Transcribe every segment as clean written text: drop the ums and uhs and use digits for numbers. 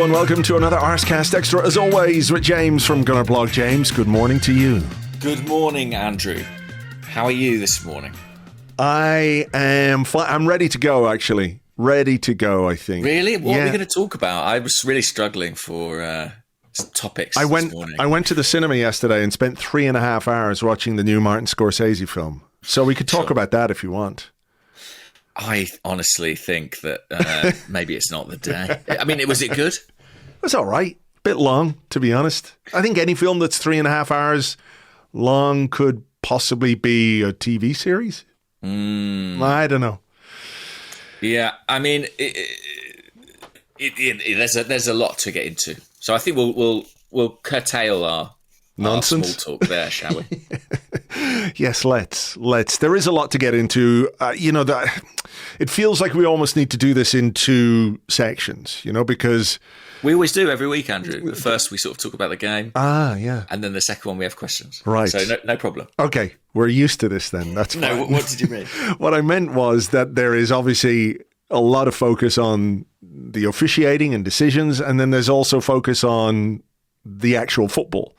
Hello and welcome to another Arsecast Extra, as always, with James from Gunnerblog. James, good morning to you. Good morning, Andrew. How are you this morning? I am fine. I'm ready to go, actually. Ready to go, I think. Really? What are we going to talk about? I was really struggling for topics this morning. I went to the cinema yesterday and spent 3.5 hours watching the new Martin Scorsese film. So we could talk about that if you want. I honestly think that maybe it's not the day. I mean, was it good? It was all right. Bit long, to be honest. I think any film that's 3.5 hours long could possibly be a TV series. I don't know. Yeah, I mean, there's a lot to get into. So I think we'll curtail our nonsense small talk there, shall we? Yes, let's. There is a lot to get into. It feels like we almost need to do this in two sections, because we always do every week, Andrew. The first we sort of talk about the game. Yeah. And then the second one we have questions. Right. So no problem. Okay, we're used to this then. That's fine. No, what did you mean? What I meant was that there is obviously a lot of focus on the officiating and decisions, and then there's also focus on the actual football.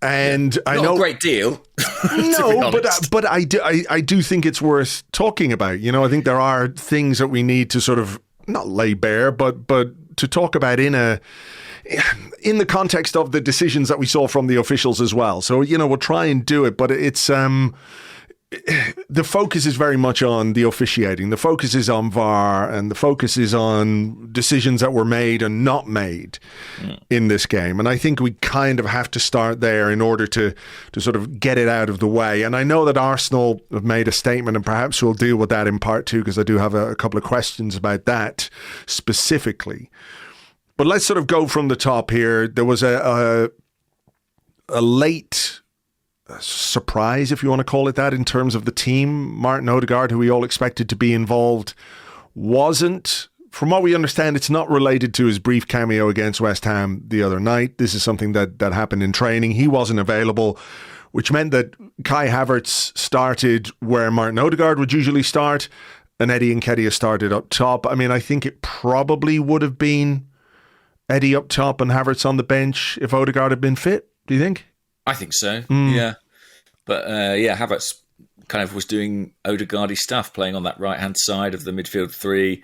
And I know not a great deal. No, but I do think it's worth talking about. I think there are things that we need to sort of not lay bare, but to talk about in the context of the decisions that we saw from the officials as well. So we'll try and do it, but it's the focus is very much on the officiating. The focus is on VAR, and the focus is on decisions that were made and not made in this game. And I think we kind of have to start there in order to sort of get it out of the way. And I know that Arsenal have made a statement, and perhaps we'll deal with that in part two, because I do have a couple of questions about that specifically. But let's sort of go from the top here. There was a late surprise, if you want to call it that, in terms of the team. Martin Odegaard, who we all expected to be involved, wasn't. From what we understand, it's not related to his brief cameo against West Ham the other night. This is something that happened in training. He wasn't available, which meant that Kai Havertz started where Martin Odegaard would usually start, and Eddie Nketiah started up top. I mean, I think it probably would have been Eddie up top and Havertz on the bench if Odegaard had been fit. Do you think? I think so, yeah. But, Havertz kind of was doing Odegaard-y stuff, playing on that right-hand side of the midfield three,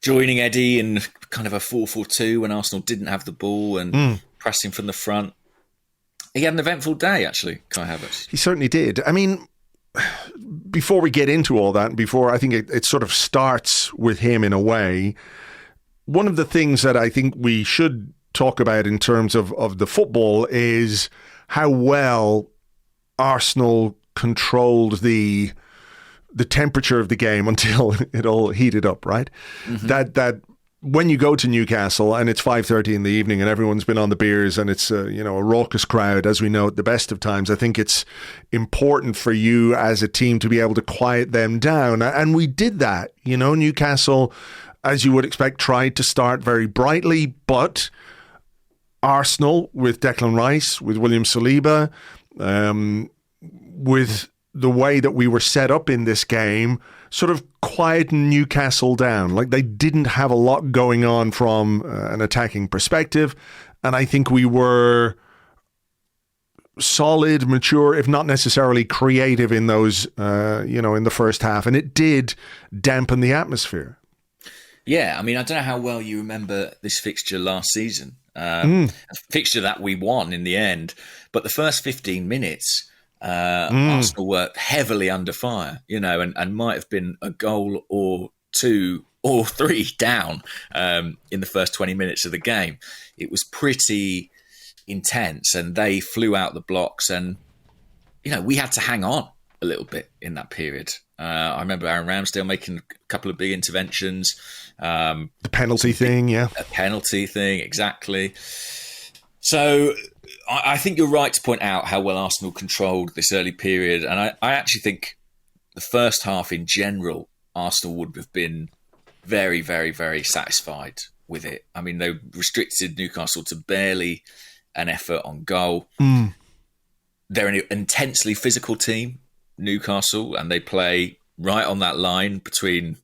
joining Eddie in kind of a 4-4-2 when Arsenal didn't have the ball and pressing from the front. He had an eventful day, actually, Kai Havertz. He certainly did. I mean, before we get into all that, before I think it sort of starts with him in a way, one of the things that I think we should talk about in terms of the football is how well Arsenal controlled the temperature of the game until it all heated up, right? Mm-hmm. That when you go to Newcastle and it's 5:30 in the evening and everyone's been on the beers and it's a raucous crowd, as we know at the best of times, I think it's important for you as a team to be able to quiet them down. And we did that. Newcastle, as you would expect, tried to start very brightly, but Arsenal, with Declan Rice, with William Saliba, with the way that we were set up in this game, sort of quietened Newcastle down. Like, they didn't have a lot going on from an attacking perspective. And I think we were solid, mature, if not necessarily creative in those, in the first half. And it did dampen the atmosphere. Yeah, I mean, I don't know how well you remember this fixture last season. A fixture that we won in the end. But the first 15 minutes, Arsenal were heavily under fire, and might have been a goal or two or three down in the first 20 minutes of the game. It was pretty intense, and they flew out the blocks, and we had to hang on a little bit in that period. I remember Aaron Ramsdale making a couple of big interventions. The penalty thing, yeah. A penalty thing, exactly. So I think you're right to point out how well Arsenal controlled this early period. And I actually think the first half in general, Arsenal would have been very, very, very satisfied with it. I mean, they restricted Newcastle to barely an effort on goal. They're an intensely physical team, Newcastle, and they play right on that line between,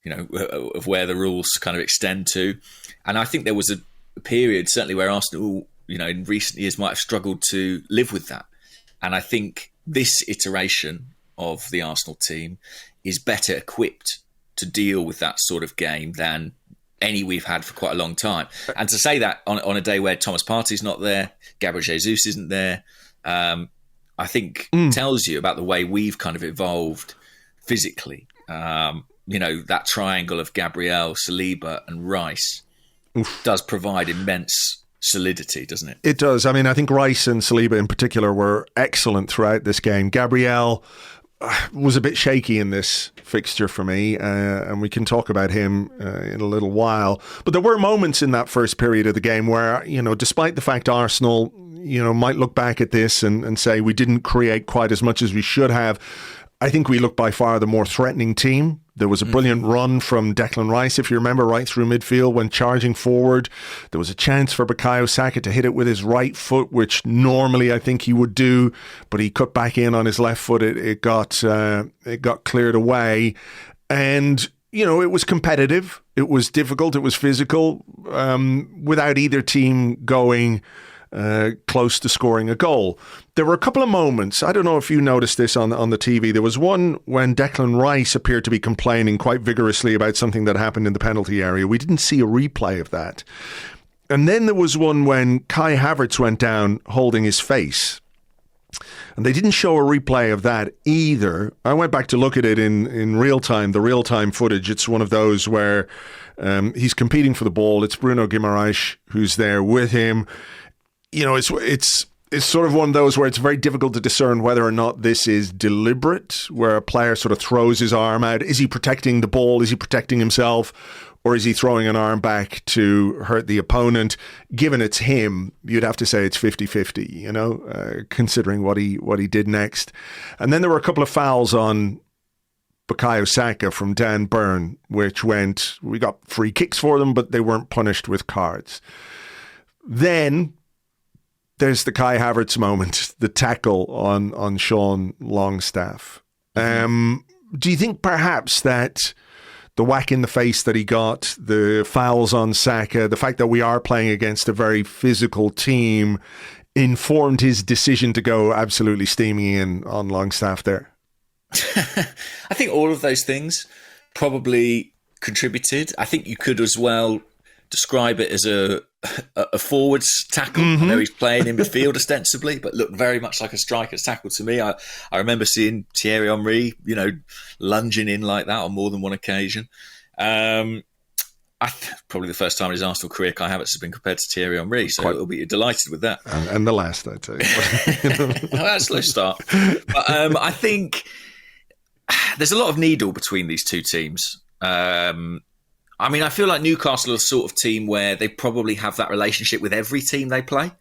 of where the rules kind of extend to. And I think there was a period, certainly, where Arsenal, in recent years might have struggled to live with that. And I think this iteration of the Arsenal team is better equipped to deal with that sort of game than any we've had for quite a long time. And to say that on a day where Thomas Partey's not there, Gabriel Jesus isn't there, I think tells you about the way we've kind of evolved physically. That triangle of Gabriel, Saliba and Rice does provide immense solidity, doesn't it? It does. I mean, I think Rice and Saliba in particular were excellent throughout this game. Gabriel was a bit shaky in this fixture for me, and we can talk about him in a little while. But there were moments in that first period of the game where, despite the fact Arsenal, might look back at this and say we didn't create quite as much as we should have, I think we looked by far the more threatening team. There was a brilliant run from Declan Rice, if you remember, right through midfield when charging forward. There was a chance for Bukayo Saka to hit it with his right foot, which normally I think he would do, but he cut back in on his left foot. It got cleared away. And, it was competitive. It was difficult. It was physical, without either team going close to scoring a goal. There were a couple of moments, I don't know if you noticed this on the TV, there was one when Declan Rice appeared to be complaining quite vigorously about something that happened in the penalty area. We didn't see a replay of that. And then there was one when Kai Havertz went down holding his face. And they didn't show a replay of that either. I went back to look at it in real time, the real-time footage. It's one of those where he's competing for the ball. It's Bruno Guimares who's there with him. It's sort of one of those where it's very difficult to discern whether or not this is deliberate, where a player sort of throws his arm out. Is he protecting the ball? Is he protecting himself? Or is he throwing an arm back to hurt the opponent? Given it's him, you'd have to say it's 50-50, considering what he did next. And then there were a couple of fouls on Bukayo Saka from Dan Burn, we got free kicks for them, but they weren't punished with cards. Then there's the Kai Havertz moment, the tackle on Sean Longstaff. Do you think perhaps that the whack in the face that he got, the fouls on Saka, the fact that we are playing against a very physical team informed his decision to go absolutely steaming in on Longstaff there? I think all of those things probably contributed. I think you could as well describe it as a forwards tackle. I know he's playing in midfield ostensibly, but looked very much like a striker's tackle to me. I remember seeing Thierry Henry, lunging in like that on more than one occasion. Probably the first time in his Arsenal career Kai Havertz has been compared to Thierry Henry, so it'll be delighted with that. And the last, I'd say. That's a slow start. But I think there's a lot of needle between these two teams. I feel like Newcastle are the sort of team where they probably have that relationship with every team they play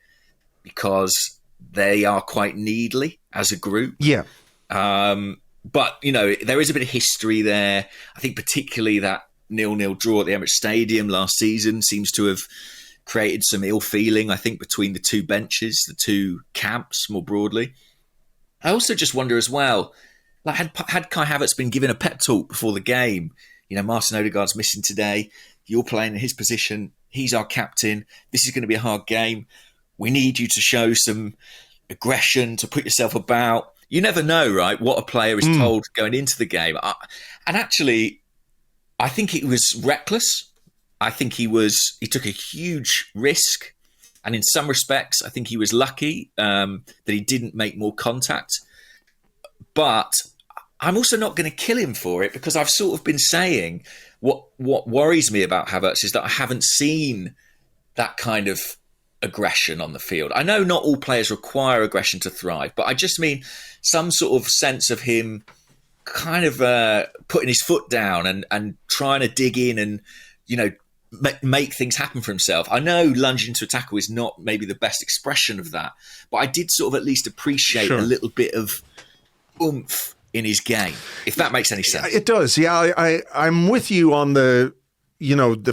because they are quite needly as a group. Yeah. But, there is a bit of history there. I think particularly that 0-0 draw at the Emirates Stadium last season seems to have created some ill feeling, I think, between the two benches, the two camps more broadly. I also just wonder as well, like had Kai Havertz been given a pep talk before the game, Martin Odegaard's missing today. You're playing in his position. He's our captain. This is going to be a hard game. We need you to show some aggression, to put yourself about. You never know, right, what a player is told going into the game. And actually, I think it was reckless. I think he took a huge risk. And in some respects, I think he was lucky that he didn't make more contact. But I'm also not going to kill him for it because I've sort of been saying what worries me about Havertz is that I haven't seen that kind of aggression on the field. I know not all players require aggression to thrive, but I just mean some sort of sense of him kind of putting his foot down and trying to dig in and, make things happen for himself. I know lunging into a tackle is not maybe the best expression of that, but I did sort of at least appreciate a little bit of oomph in his game, if that makes any sense. It does, yeah. I'm with you on the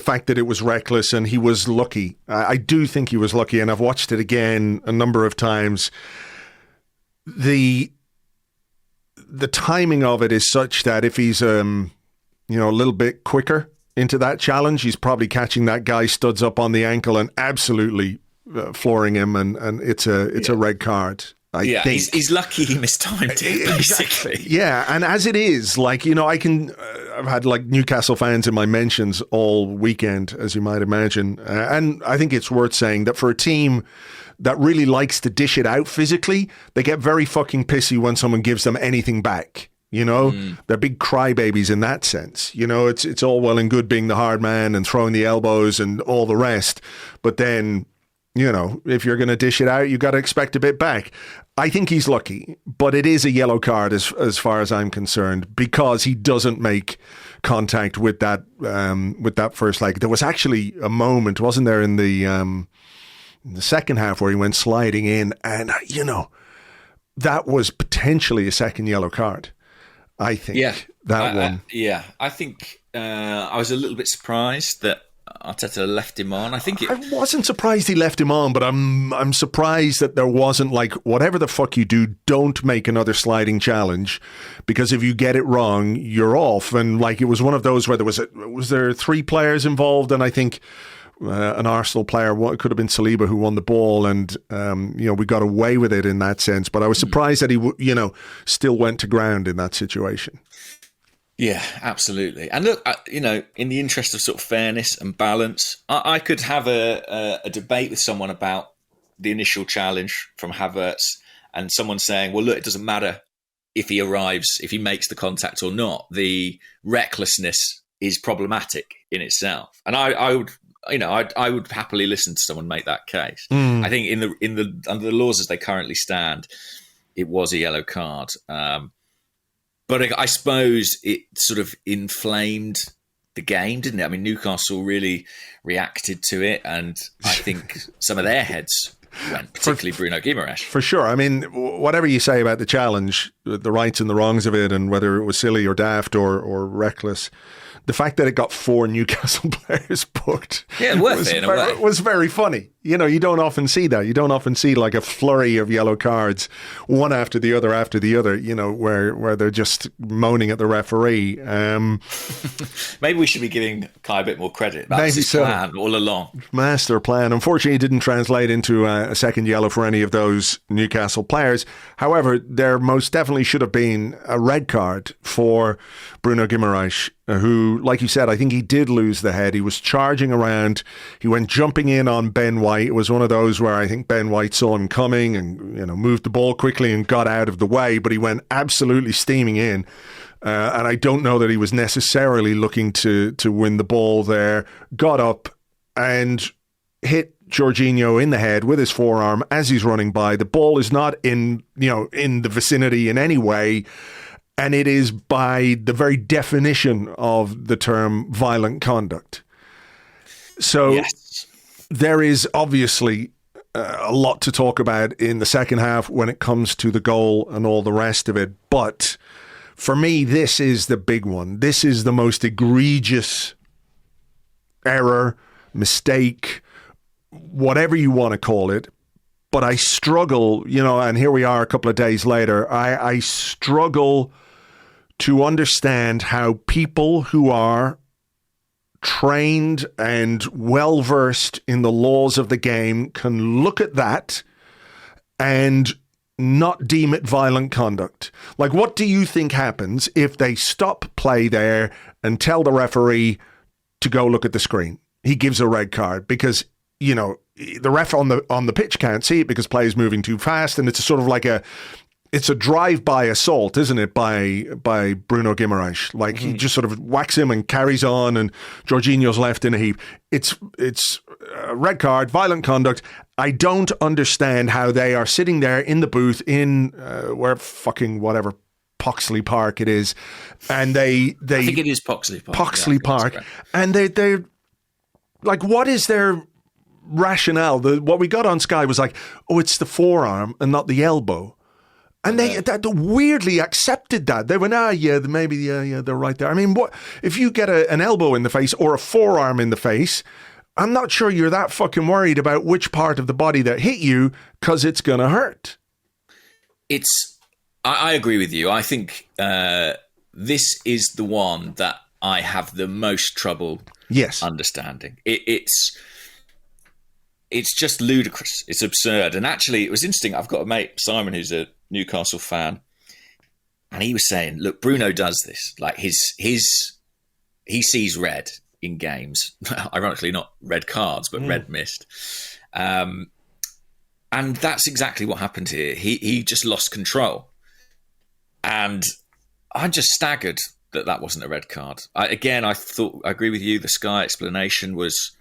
fact that it was reckless and he was lucky. I do think he was lucky, and I've watched it again a number of times. The timing of it is such that if he's a little bit quicker into that challenge, he's probably catching that guy studs up on the ankle and absolutely flooring him, and it's a red card. I think he's lucky he mistimed it, basically. Exactly. Yeah, and as it is, like, you know, I've had like Newcastle fans in my mentions all weekend, as you might imagine, and I think it's worth saying that for a team that really likes to dish it out physically, they get very fucking pissy when someone gives them anything back. You know, they're big crybabies in that sense. You know, it's all well and good being the hard man and throwing the elbows and all the rest. But then, you know, if you're going to dish it out, you got to expect a bit back. I think he's lucky, but it is a yellow card as far as I'm concerned, because he doesn't make contact with that first leg. There was actually a moment, wasn't there, in the second half where he went sliding in, and, you know, that was potentially a second yellow card. I think one. I think I was a little bit surprised that Arteta left him on. I wasn't surprised he left him on, but I'm surprised that there wasn't, like, whatever the fuck you do, don't make another sliding challenge, because if you get it wrong, you're off. And like, it was one of those where was there 3 players involved, and I think an Arsenal player, it could have been Saliba, who won the ball, and you know, we got away with it in that sense. But I was surprised that he still went to ground in that situation. Yeah, absolutely. And look, you know, in the interest of sort of fairness and balance, I could have a debate with someone about the initial challenge from Havertz, and someone saying, well, look, it doesn't matter if he makes the contact or not. The recklessness is problematic in itself. And I would happily listen to someone make that case. I think under the laws as they currently stand, it was a yellow card. But I suppose it sort of inflamed the game, didn't it? I mean, Newcastle really reacted to it, and I think some of their heads went, particularly Bruno Guimares. For sure. I mean, whatever you say about the challenge, the rights and the wrongs of it, and whether it was silly or daft or reckless, the fact that it got 4 Newcastle players booked was very funny. You know, you don't often see that. You don't often see like a flurry of yellow cards, one after the other, you know, where they're just moaning at the referee. Maybe we should be giving Kai a bit more credit. That's his plan all along. Master plan. Unfortunately, it didn't translate into a second yellow for any of those Newcastle players. However, there most definitely should have been a red card for Bruno Guimares, who, like you said, I think he did lose the head. He was charging around. He went jumping in on Ben White. It was one of those where I think Ben White saw him coming and, you know, moved the ball quickly and got out of the way, but he went absolutely steaming in. And I don't know that he was necessarily looking to win the ball there. Got up and hit Jorginho in the head with his forearm as he's running by. The ball is not in the vicinity in any way. And it is, by the very definition of the term, violent conduct. So yes, there is obviously a lot to talk about in the second half when it comes to the goal and all the rest of it. But for me, this is the big one. This is the most egregious error, mistake, whatever you want to call it. But I struggle, you know, and here we are a couple of days later, I struggle to understand how people who are trained and well-versed in the laws of the game can look at that and not deem it violent conduct. Like, what do you think happens if they stop play there and tell the referee to go look at the screen? He gives a red card because, you know, the ref on the pitch can't see it because play is moving too fast, and it's sort of like it's a drive-by assault, isn't it, by Bruno Guimares? Like, he just sort of whacks him and carries on, and Jorginho's left in a heap. It's a red card, violent conduct. I don't understand how they are sitting there in the booth in whatever Poxley Park it is, and they I think it is Poxley Park. Poxley Park, and they're like, what is their rationale? What we got on Sky was like, oh, it's the forearm and not the elbow. And they weirdly accepted that. They went, maybe they're right there. I mean, what if you get an elbow in the face or a forearm in the face? I'm not sure you're that fucking worried about which part of the body that hit you, because it's going to hurt. I agree with you. I think this is the one that I have the most trouble understanding. It's just ludicrous. It's absurd. And actually, it was interesting. I've got a mate, Simon, who's a Newcastle fan, and he was saying, look, Bruno does this. Like he sees red in games. Ironically, not red cards, but red mist. And that's exactly what happened here. He just lost control. And I'm just staggered that wasn't a red card. I agree with you. The Sky explanation was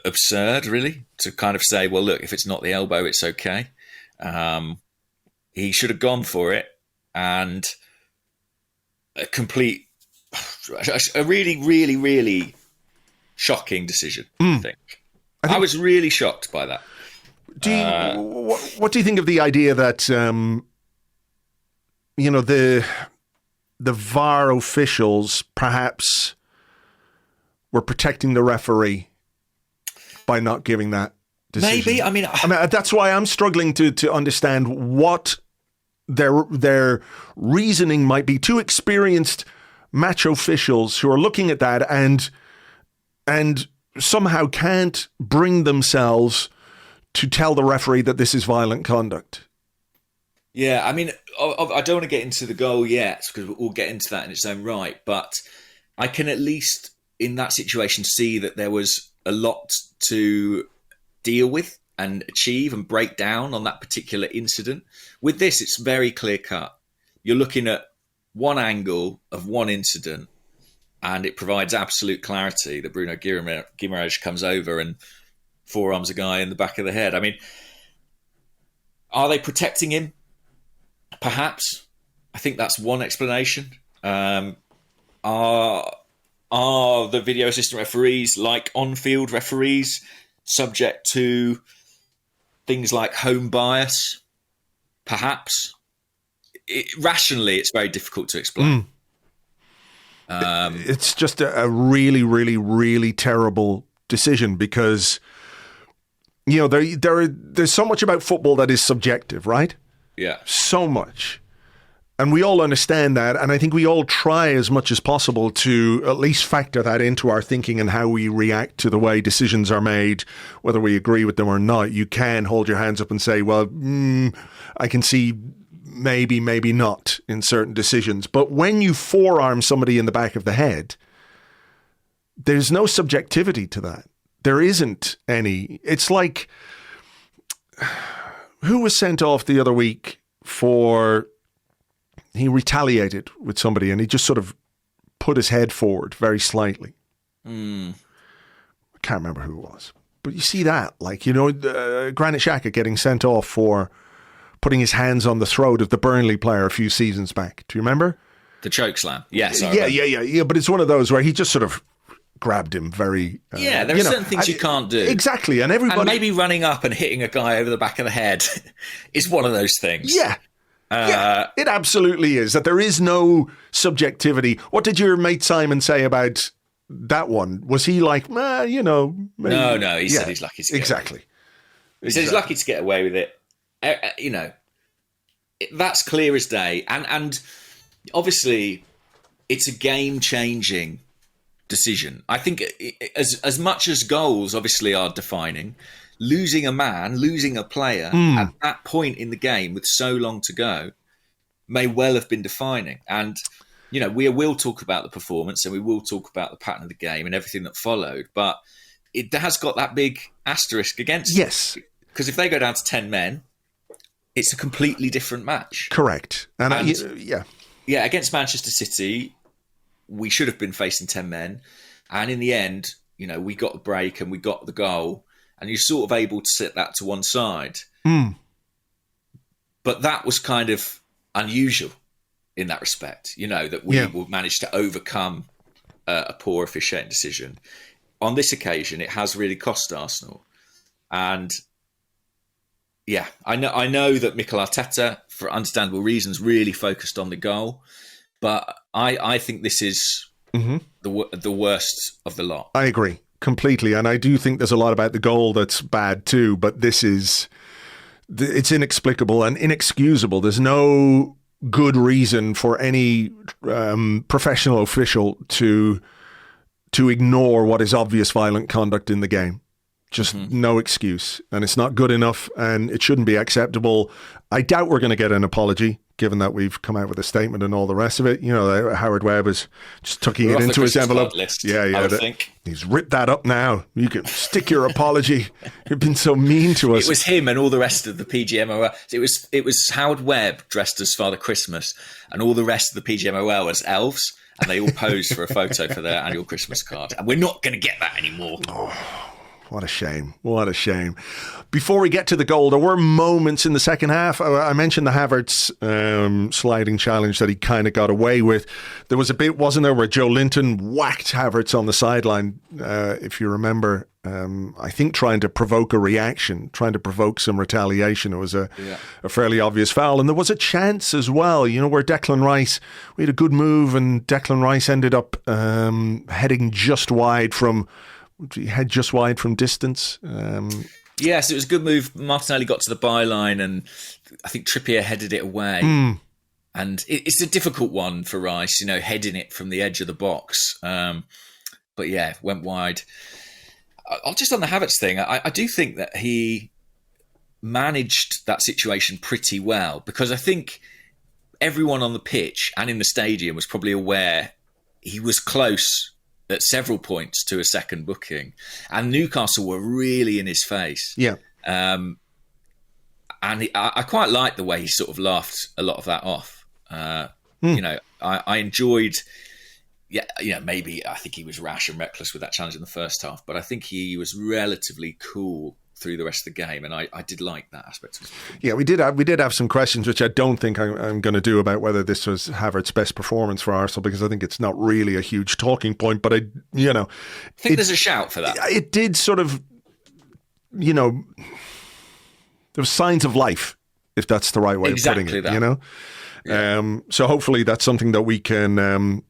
absurd, really, to kind of say, well, look, if it's not the elbow, it's okay. He should have gone for it, and a really, really, really shocking decision, I think. I was really shocked by that. What do you think of the idea that, the VAR officials perhaps were protecting the referee by not giving that decision? Maybe. I mean, that's why I'm struggling to understand what their reasoning might be. Two experienced match officials who are looking at that and somehow can't bring themselves to tell the referee that this is violent conduct. Yeah, I mean, I don't want to get into the goal yet because we'll get into that in its own right. But I can at least, in that situation, see that there was a lot to deal with and achieve and break down on that particular incident. With this, it's very clear cut. You're looking at one angle of one incident, and it provides absolute clarity that Bruno Guimares comes over and forearms a guy in the back of the head. I mean, are they protecting him? Perhaps. I think that's one explanation. Are the video assistant referees, like on-field referees, subject to things like home bias? Perhaps. Rationally, it's very difficult to explain. It's just a really, really, really terrible decision because, there's so much about football that is subjective, right? Yeah. So much. And we all understand that. And I think we all try as much as possible to at least factor that into our thinking and how we react to the way decisions are made, whether we agree with them or not. You can hold your hands up and say, well, I can see maybe not in certain decisions. But when you forearm somebody in the back of the head, there's no subjectivity to that. There isn't any. It's like, who was sent off the other week he retaliated with somebody and he just sort of put his head forward very slightly. I can't remember who it was. But you see that, Granit Xhaka getting sent off for putting his hands on the throat of the Burnley player a few seasons back. Do you remember? The choke slam. Yes. Yeah. But it's one of those where he just sort of grabbed him very... there are certain things you can't do. Exactly. And maybe running up and hitting a guy over the back of the head is one of those things. Yeah. It absolutely is. That there is no subjectivity. What did your mate Simon say about that one? Was he like, maybe? No. He said he's lucky to get away with it. He said he's lucky to get away with it. That's clear as day. And obviously, it's a game-changing decision. I think as much as goals obviously are defining, losing a player at that point in the game with so long to go may well have been defining. And, we will talk about the performance and we will talk about the pattern of the game and everything that followed, but it has got that big asterisk against it. Yes. Because if they go down to 10 men, it's a completely different match. Correct. And against Manchester City, we should have been facing 10 men. And in the end, we got the break and we got the goal. And you're sort of able to set that to one side. But that was kind of unusual in that respect, that we managed to overcome a poor officiating decision. On this occasion, it has really cost Arsenal. And I know that Mikel Arteta, for understandable reasons, really focused on the goal. But I think this is the worst of the lot. I agree. Completely. And I do think there's a lot about the goal that's bad too, but it's inexplicable and inexcusable. There's no good reason for any professional official to ignore what is obvious violent conduct in the game. Just no excuse. And it's not good enough, and it shouldn't be acceptable. I doubt we're going to get an apology, given that we've come out with a statement and all the rest of it. You know, Howard Webb is just tucking it into his envelope. List, yeah. I think. He's ripped that up now. You can stick your apology. You've been so mean to us. It was him and all the rest of the PGMOL. It was Howard Webb dressed as Father Christmas and all the rest of the PGMOL as elves. And they all posed for a photo for their annual Christmas card. And we're not going to get that anymore. Oh, what a shame. What a shame. Before we get to the goal, there were moments in the second half. I mentioned the Havertz sliding challenge that he kind of got away with. There was a bit, wasn't there, where Joe Linton whacked Havertz on the sideline, if you remember. I think trying to provoke a reaction, trying to provoke some retaliation. It was a fairly obvious foul. And there was a chance as well, you know, where Declan Rice, we had a good move and Declan Rice ended up heading just wide from distance. Yes, it was a good move. Martinelli got to the byline and I think Trippier headed it away. And it's a difficult one for Rice, you know, heading it from the edge of the box. But yeah, went wide. I'll just on the Havertz thing, I do think that he managed that situation pretty well, because I think everyone on the pitch and in the stadium was probably aware he was close at several points to a second booking, and Newcastle were really in his face. Yeah. And I quite like the way he sort of laughed a lot of that off. You know, I enjoyed... Yeah, you know, maybe I think he was rash and reckless with that challenge in the first half, but I think he was relatively cool through the rest of the game, and I did like that aspect of it. Yeah, we did have some questions, which I don't think I'm going to do, about whether this was Havertz's best performance for Arsenal, because I think it's not really a huge talking point, but I think there's a shout for that. It did sort of, you know, there was signs of life, if that's the right way of putting it, you know? Yeah. So hopefully that's something that we can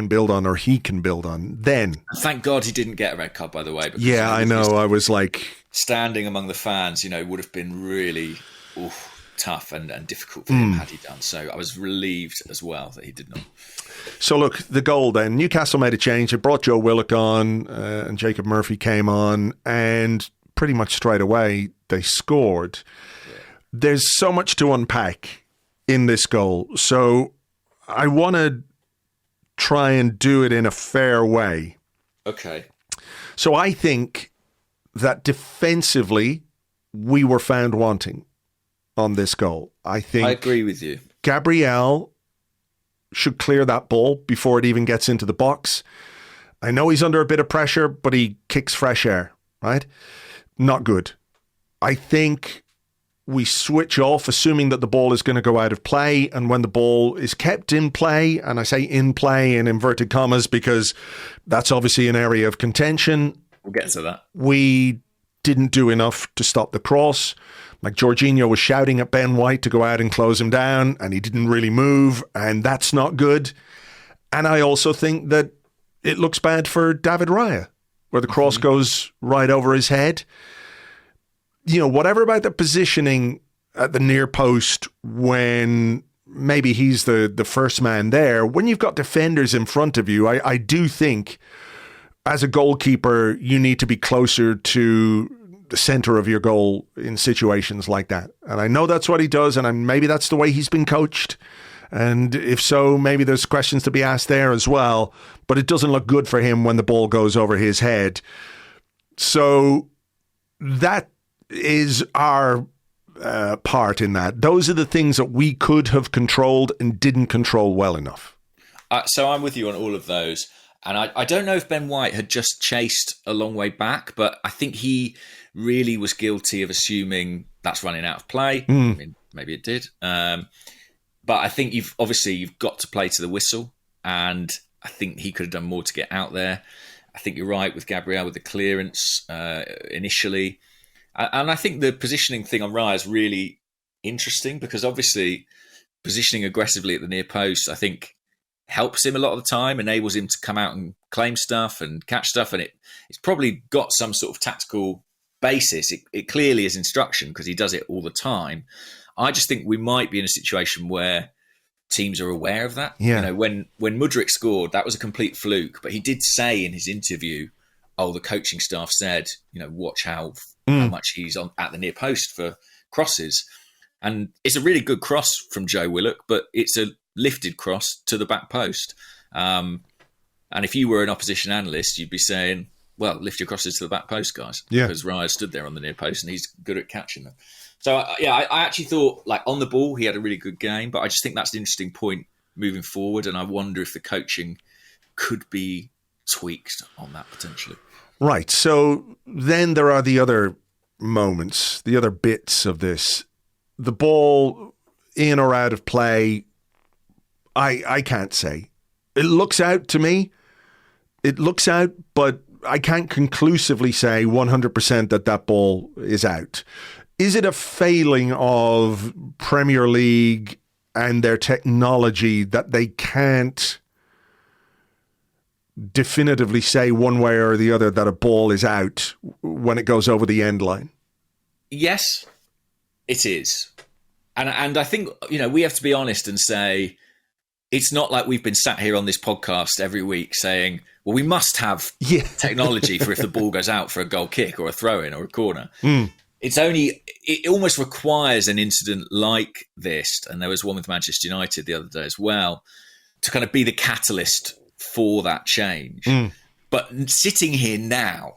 build on, or he can build on then. Thank God he didn't get a red card, by the way. Yeah, I know. I was like... Standing among the fans, you know, would have been really tough and difficult for him had he done. So I was relieved as well that he did not. So look, the goal then. Newcastle made a change. It brought Joe Willock on and Jacob Murphy came on, and pretty much straight away they scored. Yeah. There's so much to unpack in this goal. So I want to try and do it in a fair way. Okay. So I think that defensively we were found wanting on this goal. I agree with you. Gabriel should clear that ball before it even gets into the box. I know he's under a bit of pressure, but he kicks fresh air, right? Not good. I think we switch off, assuming that the ball is going to go out of play. And when the ball is kept in play, and I say in play in inverted commas because that's obviously an area of contention. We'll get to that. We didn't do enough to stop the cross. Like Jorginho was shouting at Ben White to go out and close him down, and he didn't really move, and that's not good. And I also think that it looks bad for David Raya, where the cross goes right over his head. You know, whatever about the positioning at the near post when maybe he's the first man there, when you've got defenders in front of you, I do think as a goalkeeper, you need to be closer to the center of your goal in situations like that. And I know that's what he does, and maybe that's the way he's been coached. And if so, maybe there's questions to be asked there as well. But it doesn't look good for him when the ball goes over his head. So that is our part in that. Those are the things that we could have controlled and didn't control well enough. So I'm with you on all of those. And I don't know if Ben White had just chased a long way back, but I think he really was guilty of assuming that's running out of play. I mean, maybe it did. But I think you've got to play to the whistle. And I think he could have done more to get out there. I think you're right with Gabriel with the clearance initially. And I think the positioning thing on Raya is really interesting because obviously positioning aggressively at the near post, I think, helps him a lot of the time, enables him to come out and claim stuff and catch stuff. And it's probably got some sort of tactical basis. It clearly is instruction because he does it all the time. I just think we might be in a situation where teams are aware of that. Yeah. You know, when Mudryk scored, that was a complete fluke. But he did say in his interview, the coaching staff said, you know, watch how much he's on at the near post for crosses. And it's a really good cross from Joe Willock, but it's a lifted cross to the back post. And if you were an opposition analyst, you'd be saying, well, lift your crosses to the back post, guys. Yeah. Because Raya stood there on the near post and he's good at catching them. So, I actually thought, like, on the ball, he had a really good game. But I just think that's an interesting point moving forward. And I wonder if the coaching could be tweaked on that potentially. Right. So then there are the other moments, the other bits of this. The ball in or out of play, I can't say. It looks out to me. It looks out, but I can't conclusively say 100% that ball is out. Is it a failing of Premier League and their technology that they can't definitively say one way or the other that a ball is out when it goes over the end line? Yes, it is. And I think, you know, we have to be honest and say, it's not like we've been sat here on this podcast every week saying, well, we must have technology for if the ball goes out for a goal kick or a throw in or a corner. It almost requires an incident like this. And there was one with Manchester United the other day as well, to kind of be the catalyst for that change. But sitting here now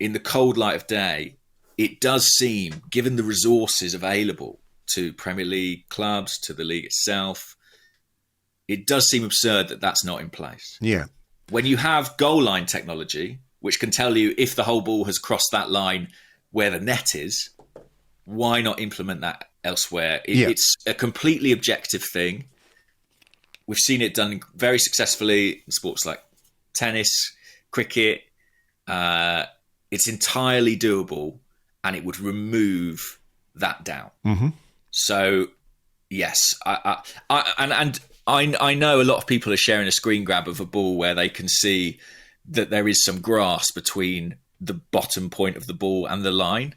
in the cold light of day, it does seem, given the resources available to Premier League clubs, to the league itself, it does seem absurd that that's not in place. Yeah. When you have goal line technology, which can tell you if the whole ball has crossed that line where the net is, why not implement that elsewhere? It's a completely objective thing. We've seen it done very successfully in sports like tennis, cricket. It's entirely doable, and it would remove that doubt. So, yes, I know a lot of people are sharing a screen grab of a ball where they can see that there is some grass between the bottom point of the ball and the line,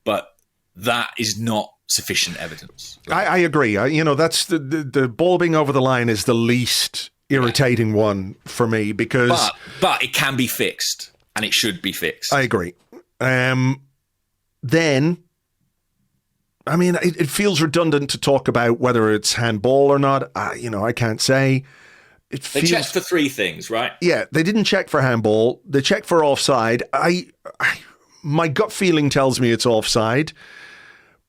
but that is not sufficient evidence. I agree. That's the ball being over the line is the least irritating one for me because... But it can be fixed, and it should be fixed. I agree. Then... I mean, it feels redundant to talk about whether it's handball or not. I can't say. They checked for three things, right? Yeah, they didn't check for handball. They checked for offside. My gut feeling tells me it's offside.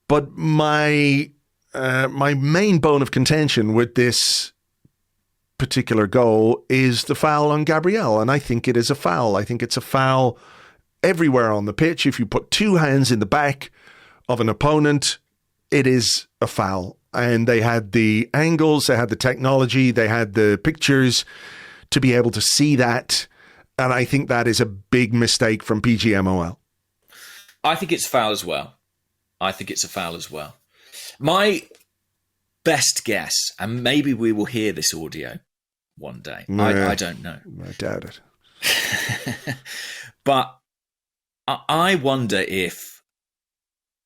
But my main bone of contention with this particular goal is the foul on Gabriel, and I think it is a foul. I think it's a foul everywhere on the pitch. If you put two hands in the back of an opponent, it is a foul. And they had the angles, they had the technology, they had the pictures to be able to see that. And I think that is a big mistake from PGMOL. I think it's a foul as well. My best guess, and maybe we will hear this audio one day. I don't know. I doubt it. But I wonder if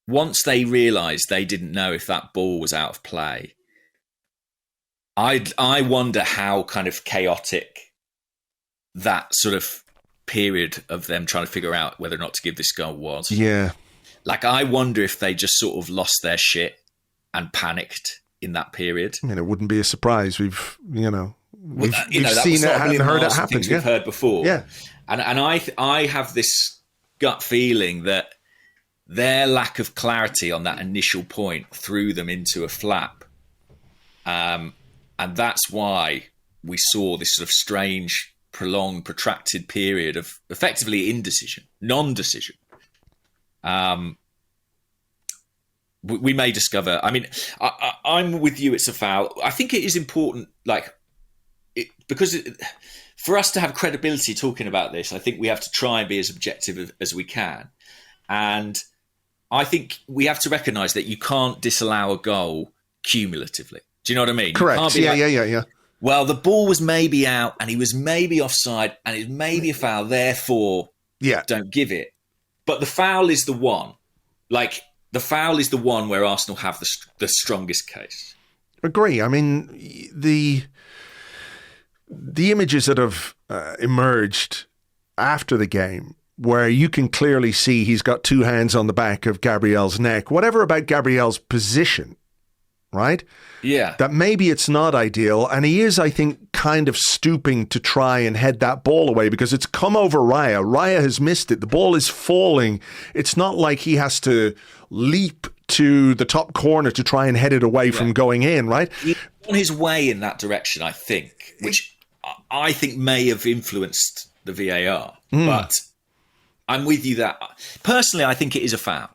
once they realised they didn't know if that ball was out of play, I wonder how kind of chaotic that sort of period of them trying to figure out whether or not to give this goal was. Yeah. Like, I wonder if they just sort of lost their shit and panicked in that period. I mean, it wouldn't be a surprise. We've seen it and heard it happen. We've heard before. Yeah. And I have this gut feeling that their lack of clarity on that initial point threw them into a flap. And that's why we saw this sort of strange, prolonged, protracted period of effectively indecision, non-decision. We may discover... I mean, I'm with you, it's a foul. I think it is important, for us to have credibility talking about this, I think we have to try and be as objective as we can. And I think we have to recognise that you can't disallow a goal cumulatively. Do you know what I mean? Correct. Yeah. Well, the ball was maybe out and he was maybe offside and it's maybe a foul, therefore don't give it. But the foul is the one. The foul is the one where Arsenal have the strongest case. Agree. I mean, the images that have emerged after the game, where you can clearly see he's got two hands on the back of Gabriel's neck, whatever about Gabriel's position, right? Yeah. That maybe it's not ideal. And he is, I think, kind of stooping to try and head that ball away because it's come over Raya. Raya has missed it. The ball is falling. It's not like he has to leap to the top corner to try and head it away from going in, right? He's on his way in that direction, I think, which I think may have influenced the VAR. But I'm with you that personally, I think it is a foul.